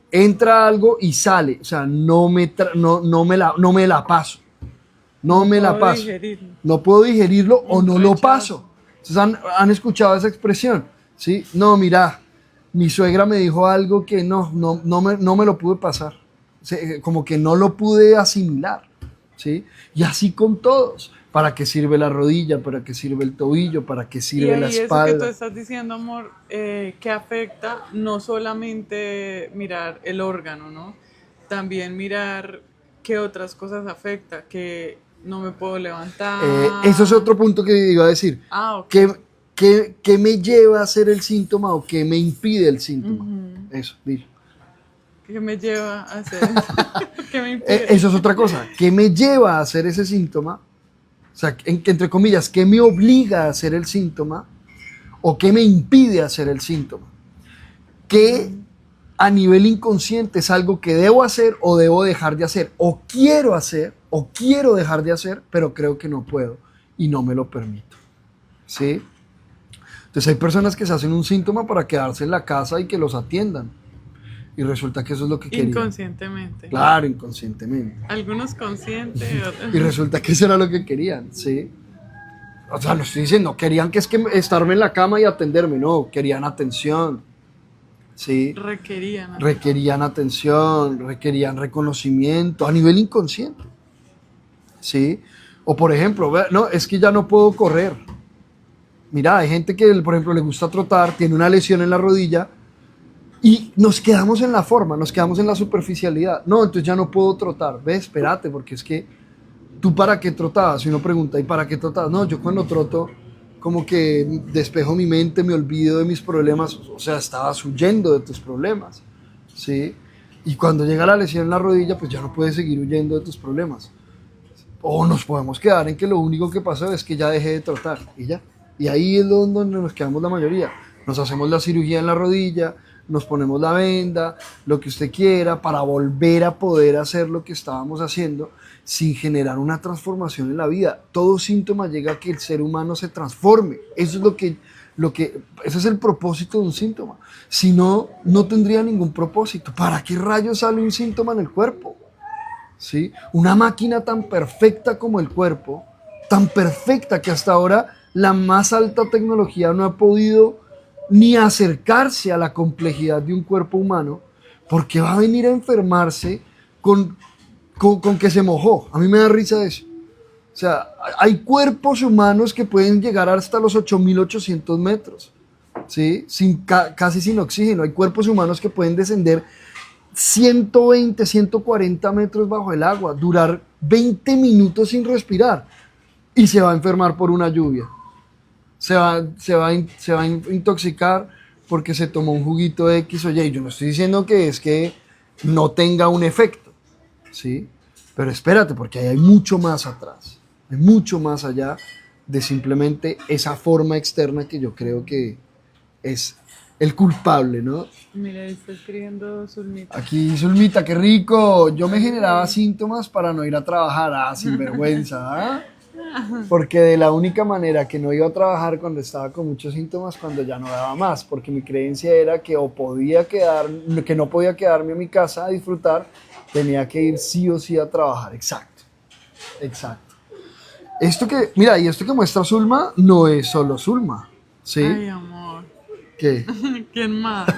Entra algo y sale, o sea, no me la paso, no me la paso, digerirlo. no puedo digerirlo o Un no lo rechazo. paso. Entonces han escuchado esa expresión, ¿sí? No, mira, mi suegra me dijo algo que no me lo pude pasar, como que no lo pude asimilar, ¿sí? Y así con todos. ¿Para qué sirve la rodilla? ¿Para qué sirve el tobillo? ¿Para qué Y sirve la ahí eso que tú espalda? estás diciendo, amor, que afecta no solamente mirar el órgano, ¿no? También mirar qué otras cosas afecta, que no me puedo levantar. Eso es otro punto que iba a decir. Ah, ok. ¿Qué me lleva a hacer el síntoma o qué me impide el síntoma? Eso, dilo. ¿Qué me lleva a hacer? ¿Qué me impide? Eso es otra cosa. ¿Qué me lleva a hacer ese síntoma? O sea, entre comillas, ¿qué me obliga a hacer el síntoma? ¿O qué me impide hacer el síntoma? ¿Qué a nivel inconsciente es algo que debo hacer o debo dejar de hacer? O quiero dejar de hacer, pero creo que no puedo y no me lo permito. ¿Sí? Entonces hay personas que se hacen un síntoma para quedarse en la casa y que los atiendan. Y resulta que eso es lo que querían. Inconscientemente. Claro, inconscientemente. Algunos conscientes, otros. Y resulta que eso era lo que querían, ¿sí? O sea, no estoy diciendo, querían que estarme en la cama y atenderme, no, querían atención, ¿sí? Requerían. Requerían atención, requerían reconocimiento a nivel inconsciente, ¿sí? O por ejemplo, no, es que ya no puedo correr. Mira, hay gente que, por ejemplo, le gusta trotar, tiene una lesión en la rodilla y nos quedamos en la forma, nos quedamos en la superficialidad. No, entonces ya no puedo trotar. Ve, espérate, porque es que ¿tú para qué trotabas? Si uno pregunta, ¿y para qué trotabas? No, yo cuando troto como que despejo mi mente, me olvido de mis problemas, o sea, estabas huyendo de tus problemas, ¿sí? Y cuando llega la lesión en la rodilla, pues ya no puedes seguir huyendo de tus problemas. O nos podemos quedar en que lo único que pasó es que ya dejé de trotar y ya. Y ahí es donde nos quedamos la mayoría. Nos hacemos la cirugía en la rodilla, nos ponemos la venda, lo que usted quiera, para volver a poder hacer lo que estábamos haciendo sin generar una transformación en la vida. Todo síntoma llega a que el ser humano se transforme. Eso es ese es el propósito de un síntoma. Si no, no tendría ningún propósito. ¿Para qué rayos sale un síntoma en el cuerpo? ¿Sí? Una máquina tan perfecta como el cuerpo, tan perfecta que hasta ahora la más alta tecnología no ha podido ni acercarse a la complejidad de un cuerpo humano, porque va a venir a enfermarse con que se mojó. A mí me da risa eso. O sea, hay cuerpos humanos que pueden llegar hasta los 8.800 metros, ¿sí? Casi sin oxígeno. Hay cuerpos humanos que pueden descender 120, 140 metros bajo el agua, durar 20 minutos sin respirar y se va a enfermar por una lluvia. Se va a intoxicar porque se tomó un juguito X o Y. Yo no estoy diciendo que es que no tenga un efecto, ¿sí? Pero espérate, porque ahí hay mucho más atrás. Hay mucho más allá de simplemente esa forma externa que yo creo que es el culpable, ¿no? Mira, ahí está escribiendo Zulmita. Aquí, Zulmita, qué rico. Yo me generaba síntomas para no ir a trabajar. Ah, sin vergüenza, ¿ah? Porque de la única manera que no iba a trabajar cuando estaba con muchos síntomas, cuando ya no daba más, porque mi creencia era que o podía quedar, que no podía quedarme a mi casa a disfrutar, tenía que ir sí o sí a trabajar. Exacto, exacto. Esto que, mira, y esto que muestra Zulma no es solo Zulma, ¿sí? Ay, amor. Que ¿Quién más?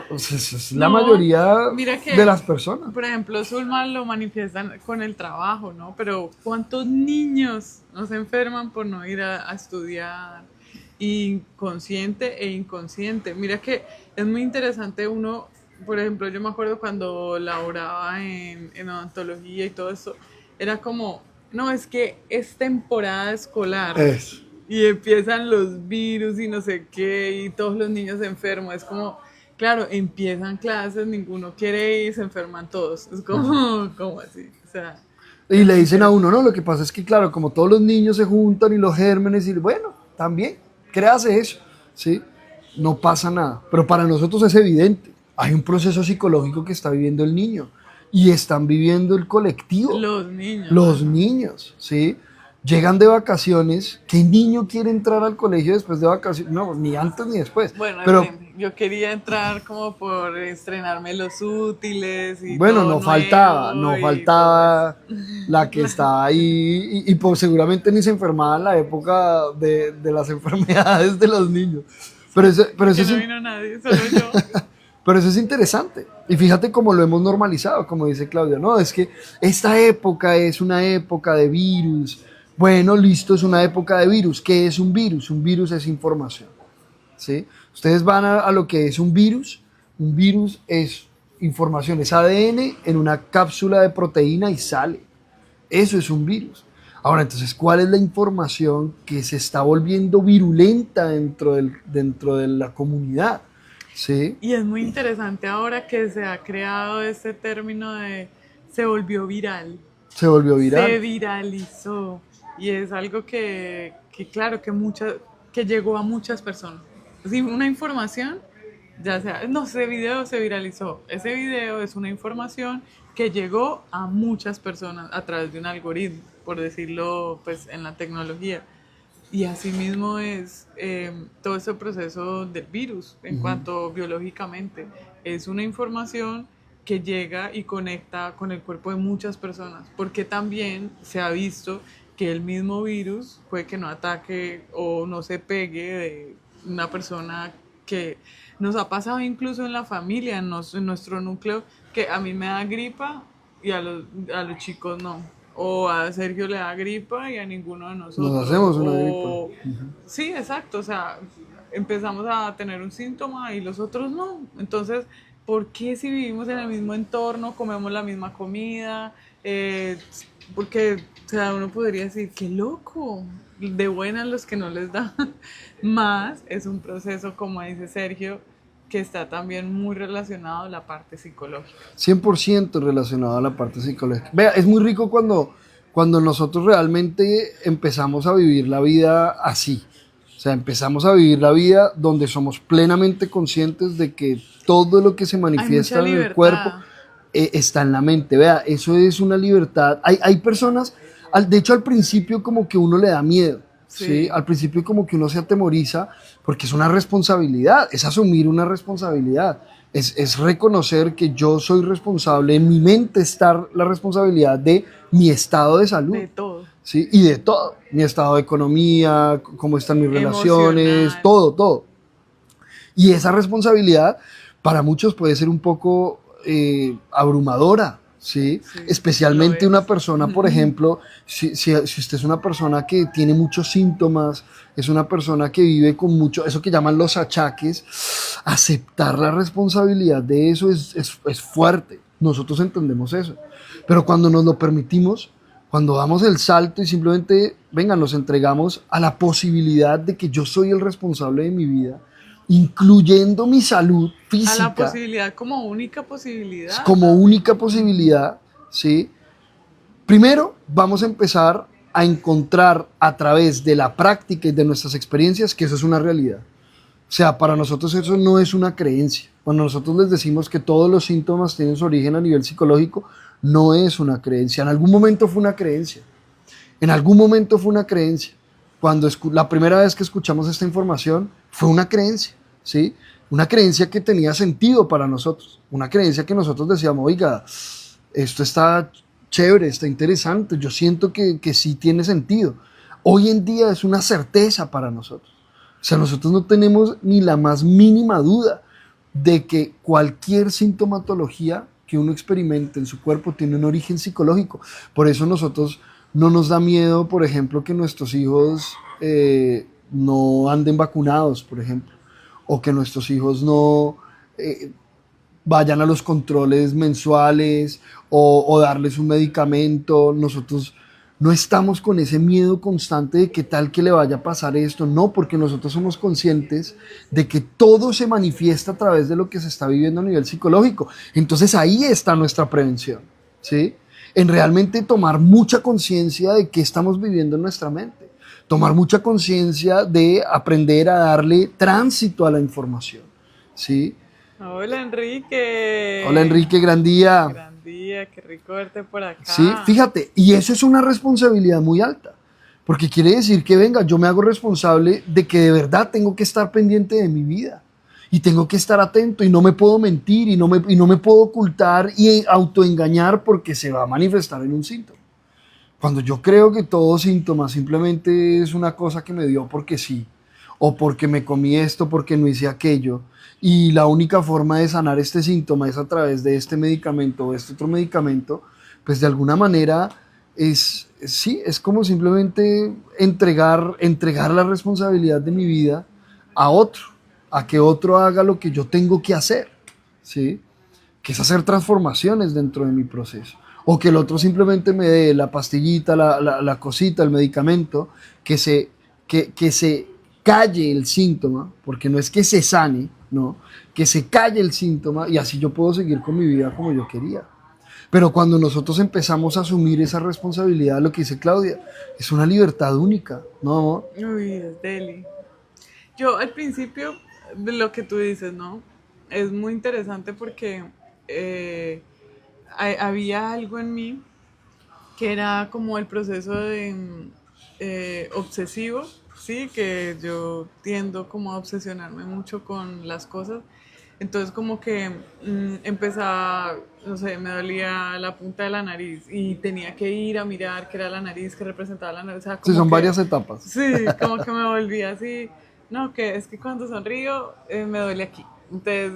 es la No, mayoría mira que, de las personas. por ejemplo, Zulma lo manifiestan con el trabajo, ¿no? Pero ¿cuántos niños no se enferman por no ir a estudiar? Inconsciente e inconsciente. Mira que es muy interesante uno, por ejemplo, yo me acuerdo cuando laboraba en odontología y todo eso, era como, no, es que es temporada escolar. Es. Y empiezan los virus y no sé qué, y todos los niños enfermos. Es como, claro, empiezan clases, ninguno quiere ir, se enferman todos. Es como, como así. O sea, Y le dicen a uno, no, lo que pasa es que, claro, como todos los niños se juntan y los gérmenes, y bueno, también, créase eso, ¿sí? No pasa nada. Pero para nosotros es evidente, hay un proceso psicológico que está viviendo el niño y están viviendo el colectivo, los niños. los Ajá. niños, ¿sí? Llegan de vacaciones, ¿qué niño quiere entrar al colegio después de vacaciones? No, ni antes ni después. Bueno, Pero depende. Yo quería entrar como por estrenarme los útiles y bueno, todo no nuevo y todo faltaba eso. la que estaba ahí y pues seguramente ni se enfermaba en la época de las enfermedades de los niños. Pero eso Que es, no vino nadie, solo yo. pero eso es interesante. Y fíjate cómo lo hemos normalizado, como dice Claudia, no, es que esta época es una época de virus. Bueno, listo, es una época de virus. ¿Qué es un virus? Un virus es información. ¿Sí? Ustedes van a lo que es un virus. Un virus es información, es ADN en una cápsula de proteína y sale. Eso es un virus. Ahora, entonces, ¿cuál es la información que se está volviendo virulenta dentro de la comunidad? ¿Sí? Y es muy interesante ahora que se ha creado este término de se volvió viral, Se volvió se viral. viralizó. Y es algo que claro, que llegó a muchas personas. Sí, una información, ya sea, no, ese video se viralizó. Ese video es una información que llegó a muchas personas a través de un algoritmo, por decirlo pues en la tecnología. Y asimismo es todo ese proceso del virus en cuanto biológicamente. Es una información que llega y conecta con el cuerpo de muchas personas, porque también se ha visto que el mismo virus puede que no ataque o no se pegue de una persona que nos ha pasado incluso en la familia, en nuestro núcleo, que a mí me da gripa y a los chicos no. O a Sergio le da gripa y a ninguno de Nos nosotros. hacemos una O gripa. sí, exacto. O sea, empezamos a tener un síntoma y los otros no. Entonces, ¿por qué si vivimos en el mismo entorno, comemos la misma comida? Porque, o sea, uno podría decir, qué loco, de buenas los que no les da. Más es un proceso, como dice Sergio, que está también muy relacionado a la parte psicológica. 100% relacionado a la parte psicológica. Vea, es muy rico cuando nosotros realmente empezamos a vivir la vida así. O sea, empezamos a vivir la vida donde somos plenamente conscientes de que todo lo que se Hay manifiesta mucha en el libertad. cuerpo está en la mente. Vea, eso es una libertad. Hay personas, de hecho al principio como que uno le da miedo. ¿Sí? Sí. Al principio como que uno se atemoriza porque es una responsabilidad, es asumir una responsabilidad, es reconocer que yo soy responsable, en mi mente está la responsabilidad de mi estado de salud, De todo. ¿sí? Y de todo, mi estado de economía, cómo están mis relaciones, Emocional. todo. Y esa responsabilidad para muchos puede ser un poco abrumadora, ¿sí? Sí, Especialmente lo una es. persona, por ejemplo, si usted es una persona que tiene muchos síntomas, es una persona que vive con mucho, eso que llaman los achaques, aceptar la responsabilidad de eso es fuerte. Nosotros entendemos eso. Pero cuando nos lo permitimos, cuando damos el salto y simplemente, venga, nos entregamos a la posibilidad de que yo soy el responsable de mi vida, incluyendo mi salud A física la posibilidad como única posibilidad. como única posibilidad, ¿sí? Primero, vamos a empezar a encontrar a través de la práctica y de nuestras experiencias que eso es una realidad. O sea, para nosotros eso no es una creencia. Cuando nosotros les decimos que todos los síntomas tienen su origen a nivel psicológico, no es una creencia. En algún momento fue una creencia. En algún momento fue una creencia. Cuando la primera vez que escuchamos esta información fue una creencia, ¿sí? Una creencia que tenía sentido para nosotros. Una creencia que nosotros decíamos, oiga, esto está chévere, está interesante, yo siento que sí tiene sentido. Hoy en día es una certeza para nosotros. O sea, nosotros no tenemos ni la más mínima duda de que cualquier sintomatología que uno experimente en su cuerpo tiene un origen psicológico. Por eso nosotros no nos da miedo, por ejemplo, que nuestros hijos no anden vacunados, por ejemplo, o que nuestros hijos no vayan a los controles mensuales o darles un medicamento. Nosotros no estamos con ese miedo constante de qué tal que le vaya a pasar esto, no, porque nosotros somos conscientes de que todo se manifiesta a través de lo que se está viviendo a nivel psicológico. Entonces ahí está nuestra prevención, ¿sí? En realmente tomar mucha conciencia de qué estamos viviendo en nuestra mente, tomar mucha conciencia de aprender a darle tránsito a la información, ¿sí? Hola Enrique. Hola Enrique, gran día. Gran día, qué rico verte por acá. Sí, fíjate, y eso es una responsabilidad muy alta, porque quiere decir que, venga, yo me hago responsable de que de verdad tengo que estar pendiente de mi vida y tengo que estar atento y no me puedo mentir y no me puedo ocultar y autoengañar porque se va a manifestar en un síntoma. Cuando yo creo que todo síntoma simplemente es una cosa que me dio porque sí, o porque me comí esto, porque no hice aquello, y la única forma de sanar este síntoma es a través de este medicamento o este otro medicamento, pues de alguna manera sí, es como simplemente entregar la responsabilidad de mi vida a otro, a que otro haga lo que yo tengo que hacer, ¿sí? Que es hacer transformaciones dentro de mi proceso. O que el otro simplemente me dé la pastillita, la cosita, el medicamento, que se calle el síntoma, porque no es que se sane, no, que se calle el síntoma y así yo puedo seguir con mi vida como yo quería. Pero cuando nosotros empezamos a asumir esa responsabilidad, lo que dice Claudia, es una libertad única, ¿no? Uy, es deli. Yo al principio, de lo que tú dices, ¿no? Es muy interesante porque había algo en mí que era como el proceso de obsesivo, sí, que yo tiendo como a obsesionarme mucho con las cosas. Entonces como que empezaba, no sé, me dolía la punta de la nariz y tenía que ir a mirar qué era la nariz, qué representaba la nariz. O sea, Sí, como son que, varias etapas. sí, como que me volvía así, no, que es que cuando sonrío me duele aquí. Entonces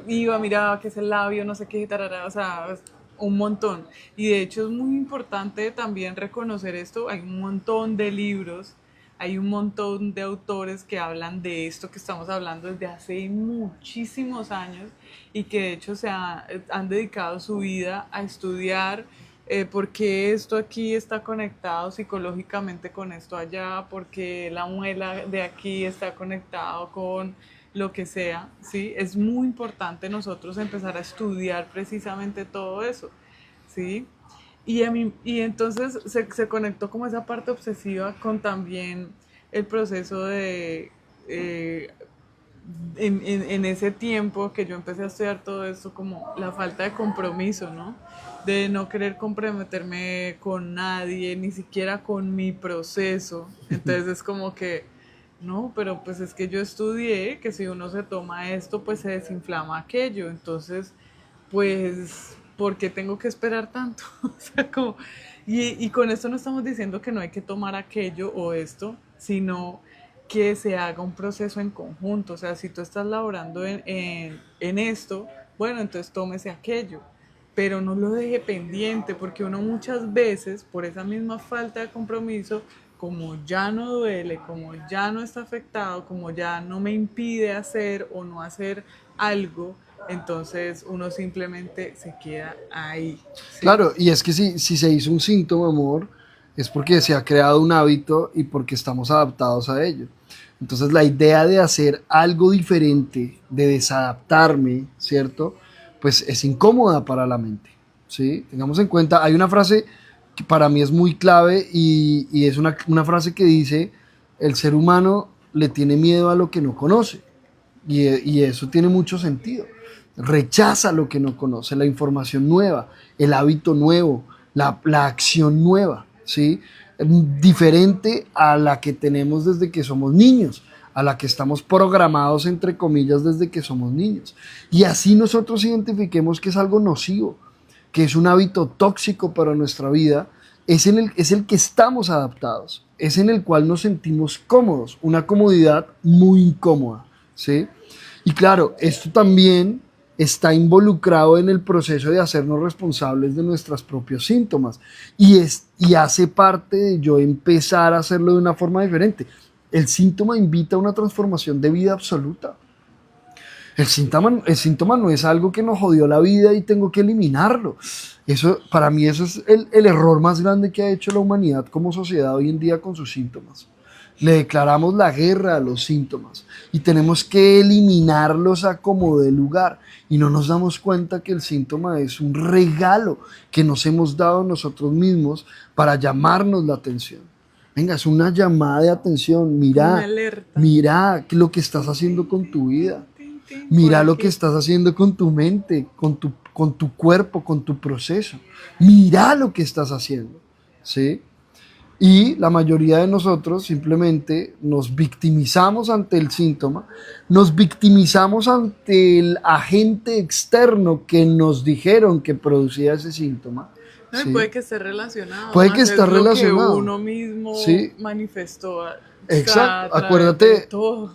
iba, miraba qué es el labio, no sé qué, tarara, o sea, un montón. Y de hecho es muy importante también reconocer esto. Hay un montón de libros, hay un montón de autores que hablan de esto que estamos hablando desde hace muchísimos años y que de hecho han dedicado su vida a estudiar por qué esto aquí está conectado psicológicamente con esto allá, porque la muela de aquí está conectado con lo que sea, ¿sí? Es muy importante nosotros empezar a estudiar precisamente todo eso, ¿sí? Y entonces se conectó como esa parte obsesiva con también el proceso de, en ese tiempo que yo empecé a estudiar todo esto, como la falta de compromiso, ¿no? De no querer comprometerme con nadie, ni siquiera con mi proceso. Entonces es como que, no, pero pues es que yo estudié que si uno se toma esto, pues se desinflama aquello. Entonces, pues, ¿por qué tengo que esperar tanto? O sea, como, y con esto no estamos diciendo que no hay que tomar aquello o esto, sino que se haga un proceso en conjunto. O sea, si tú estás laborando en esto, bueno, entonces tómese aquello, pero no lo deje pendiente, porque uno muchas veces, por esa misma falta de compromiso, como ya no duele, como ya no está afectado, como ya no me impide hacer o no hacer algo, entonces uno simplemente se queda ahí, ¿sí? Claro, y es que si se hizo un síntoma, amor, es porque se ha creado un hábito y porque estamos adaptados a ello. Entonces la idea de hacer algo diferente, de desadaptarme, ¿cierto? Pues es incómoda para la mente, ¿sí? Tengamos en cuenta, hay una frase que para mí es muy clave y es una frase que dice, el ser humano le tiene miedo a lo que no conoce, y eso tiene mucho sentido. Rechaza lo que no conoce, la información nueva, el hábito nuevo, la acción nueva, ¿sí? Diferente a la que tenemos desde que somos niños, a la que estamos programados, entre comillas, desde que somos niños. Y así nosotros identifiquemos que es algo nocivo, que es un hábito tóxico para nuestra vida, es el que estamos adaptados, es en el cual nos sentimos cómodos, una comodidad muy incómoda, ¿sí? Y claro, esto también está involucrado en el proceso de hacernos responsables de nuestros propios síntomas y hace parte de yo empezar a hacerlo de una forma diferente. El síntoma invita a una transformación de vida absoluta. El síntoma no es algo que nos jodió la vida y tengo que eliminarlo. Para mí eso es el error más grande que ha hecho la humanidad como sociedad hoy en día con sus síntomas. Le declaramos la guerra a los síntomas y tenemos que eliminarlos a como dé lugar. Y no nos damos cuenta que el síntoma es un regalo que nos hemos dado nosotros mismos para llamarnos la atención. Venga, es una llamada de atención. Mira lo que estás haciendo con tu vida. Mira lo que estás haciendo con tu mente, con tu cuerpo, con tu proceso. Mira lo que estás haciendo, ¿sí? Y la mayoría de nosotros simplemente nos victimizamos ante el síntoma, nos victimizamos ante el agente externo que nos dijeron que producía ese síntoma. No, ¿sí? puede que esté relacionado. Puede que esté relacionado. Que uno mismo ¿sí? manifestó. Exacto.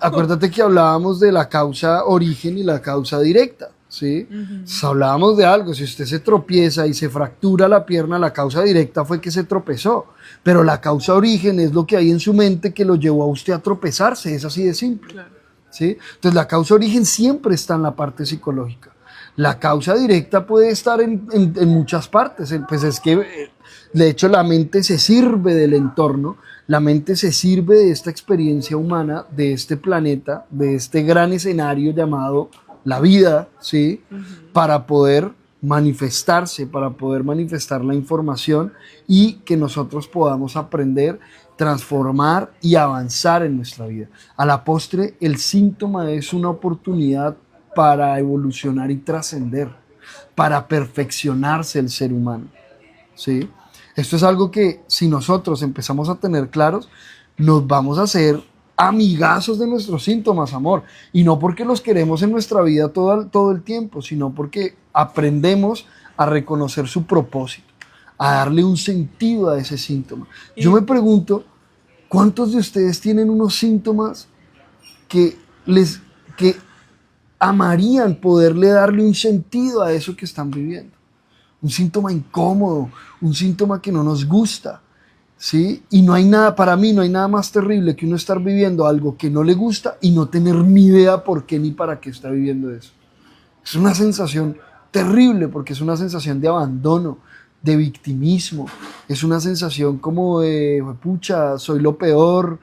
Acuérdate que hablábamos de la causa origen y la causa directa. ¿sí? Hablábamos de algo, si usted se tropieza y se fractura la pierna, la causa directa fue que se tropezó, pero la causa origen es lo que hay en su mente que lo llevó a usted a tropezarse, es así de simple. Claro. ¿sí? Entonces la causa origen siempre está en la parte psicológica. La causa directa puede estar en muchas partes, pues es que de hecho la mente se sirve del entorno, la mente se sirve de esta experiencia humana, de este planeta, de este gran escenario llamado la vida, ¿sí? Para poder manifestarse, para poder manifestar la información y que nosotros podamos aprender, transformar y avanzar en nuestra vida. A la postre, el síntoma es una oportunidad para evolucionar y trascender, para perfeccionarse el ser humano, ¿sí? Esto es algo que si nosotros empezamos a tener claros, nos vamos a hacer amigazos de nuestros síntomas, amor. Y no porque los queremos en nuestra vida todo el tiempo, sino porque aprendemos a reconocer su propósito, a darle un sentido a ese síntoma. Yo me pregunto, ¿cuántos de ustedes tienen unos síntomas que amarían poderle darle un sentido a eso que están viviendo? Un síntoma incómodo, un síntoma que no nos gusta, ¿sí? Y no hay nada, para mí no hay nada más terrible que uno estar viviendo algo que no le gusta y no tener ni idea por qué ni para qué está viviendo eso. Es una sensación terrible porque es una sensación de abandono, de victimismo, es una sensación como de, pucha, soy lo peor,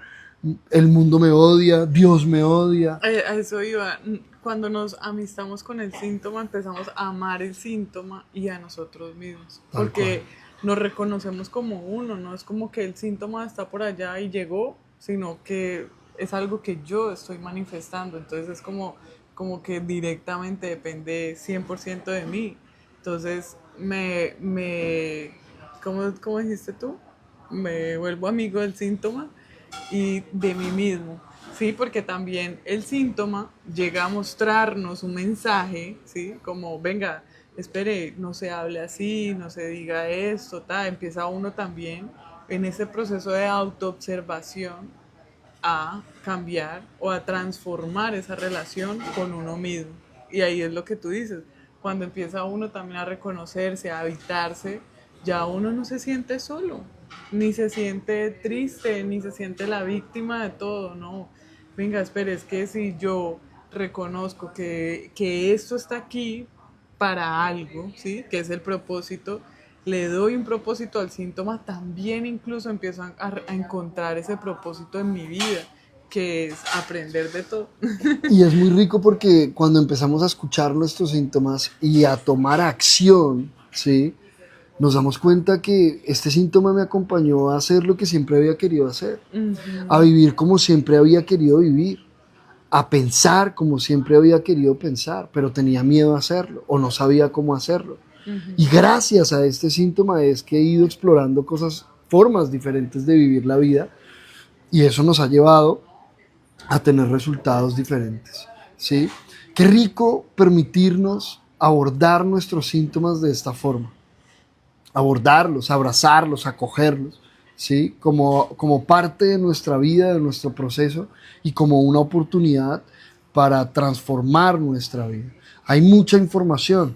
el mundo me odia, Dios me odia. A eso iba. Cuando nos amistamos con el síntoma, empezamos a amar el síntoma y a nosotros mismos. Porque nos reconocemos como uno, no es como que el síntoma está por allá y llegó, sino que es algo que yo estoy manifestando. Entonces es como que directamente depende 100% de mí. Entonces ¿cómo dijiste tú? Me vuelvo amigo del síntoma y de mí mismo. Sí, porque también el síntoma llega a mostrarnos un mensaje, ¿sí? Como, venga, espere, no se hable así, no se diga esto, empieza uno también en ese proceso de autoobservación a cambiar o a transformar esa relación con uno mismo. Y ahí es lo que tú dices, cuando empieza uno también a reconocerse, a habitarse, ya uno no se siente solo, ni se siente triste, ni se siente la víctima de todo, no. Venga, espere, es que si yo reconozco que esto está aquí para algo, ¿sí? Que es el propósito, le doy un propósito al síntoma, también incluso empiezo a encontrar ese propósito en mi vida, que es aprender de todo. Y es muy rico porque cuando empezamos a escuchar nuestros síntomas y a tomar acción, ¿sí? Nos damos cuenta que este síntoma me acompañó a hacer lo que siempre había querido hacer, a vivir como siempre había querido vivir, a pensar como siempre había querido pensar, pero tenía miedo a hacerlo o no sabía cómo hacerlo. Y gracias a este síntoma es que he ido explorando formas diferentes de vivir la vida, y eso nos ha llevado a tener resultados diferentes, ¿sí? Qué rico permitirnos abordar nuestros síntomas de esta forma, abordarlos, abrazarlos, acogerlos, ¿sí? Como parte de nuestra vida, de nuestro proceso, y como una oportunidad para transformar nuestra vida. Hay mucha información.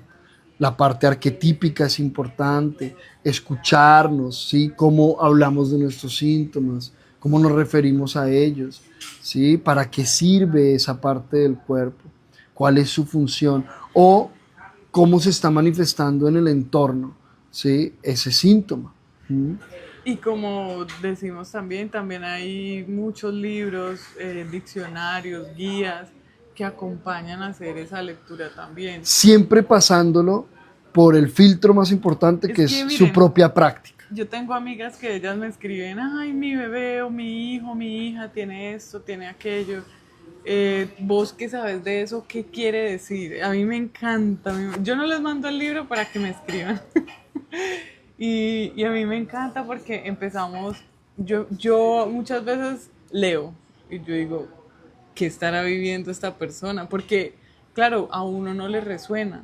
La parte arquetípica es importante, escucharnos, ¿sí? Cómo hablamos de nuestros síntomas, cómo nos referimos a ellos, ¿sí? ¿Para qué sirve esa parte del cuerpo? ¿Cuál es su función? O cómo se está manifestando en el entorno, ¿sí? Ese síntoma. ¿Mm? Y como decimos también hay muchos libros, diccionarios, guías que acompañan a hacer esa lectura también. Siempre pasándolo por el filtro más importante, que es su miren, propia práctica. Yo tengo amigas que ellas me escriben, ay, mi bebé o mi hijo, mi hija tiene esto, tiene aquello. Vos que sabes de eso, ¿qué quiere decir? A mí me encanta. Yo no les mando el libro para que me escriban. Y a mí me encanta porque empezamos, yo muchas veces leo y yo digo, ¿qué estará viviendo esta persona? Porque, claro, a uno no le resuena.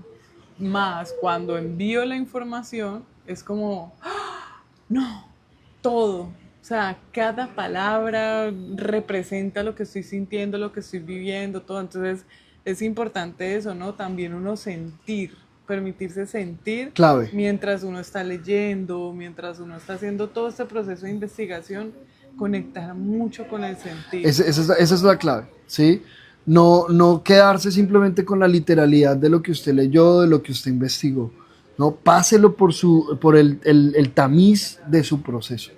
Más cuando envío la información, es como, ¡ah! No, todo. O sea, cada palabra representa lo que estoy sintiendo, lo que estoy viviendo, todo. Entonces, es importante eso, ¿no? También uno sentir, permitirse sentir Clave. mientras uno está leyendo, mientras uno está haciendo todo este proceso de investigación, conectar mucho con el sentir. Esa es la clave, ¿sí? No quedarse simplemente con la literalidad de lo que usted leyó, de lo que usted investigó. No, páselo por el tamiz de su proceso.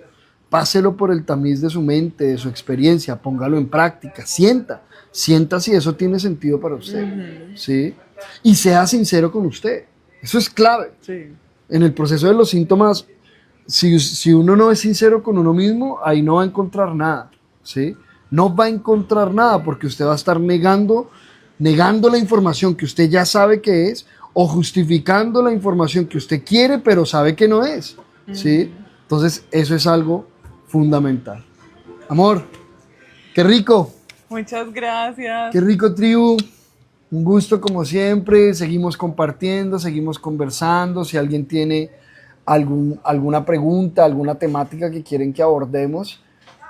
Páselo por el tamiz de su mente, de su experiencia, póngalo en práctica, sienta si eso tiene sentido para usted, ¿sí? Y sea sincero con usted. Eso es clave. Sí. En el proceso de los síntomas, si uno no es sincero con uno mismo, ahí no va a encontrar nada, ¿sí? No va a encontrar nada porque usted va a estar negando la información que usted ya sabe que es, o justificando la información que usted quiere pero sabe que no es, ¿sí? Entonces eso es algo fundamental. Amor, qué rico. Muchas gracias. Qué rico, tribu. Un gusto como siempre. Seguimos compartiendo, seguimos conversando. Si alguien tiene alguna pregunta, alguna temática que quieren que abordemos,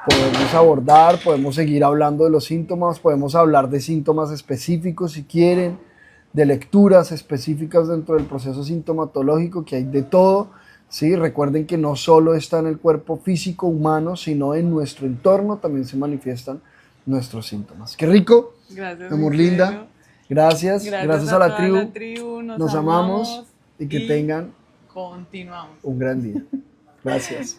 podemos abordar, podemos seguir hablando de los síntomas, podemos hablar de síntomas específicos si quieren, de lecturas específicas dentro del proceso sintomatológico, que hay de todo. Sí, recuerden que no solo está en el cuerpo físico humano, sino en nuestro entorno también se manifiestan nuestros síntomas. Qué rico. Gracias, Amor linda. Gracias a la tribu. Nos amamos y que tengan continuamos. un gran día. Gracias.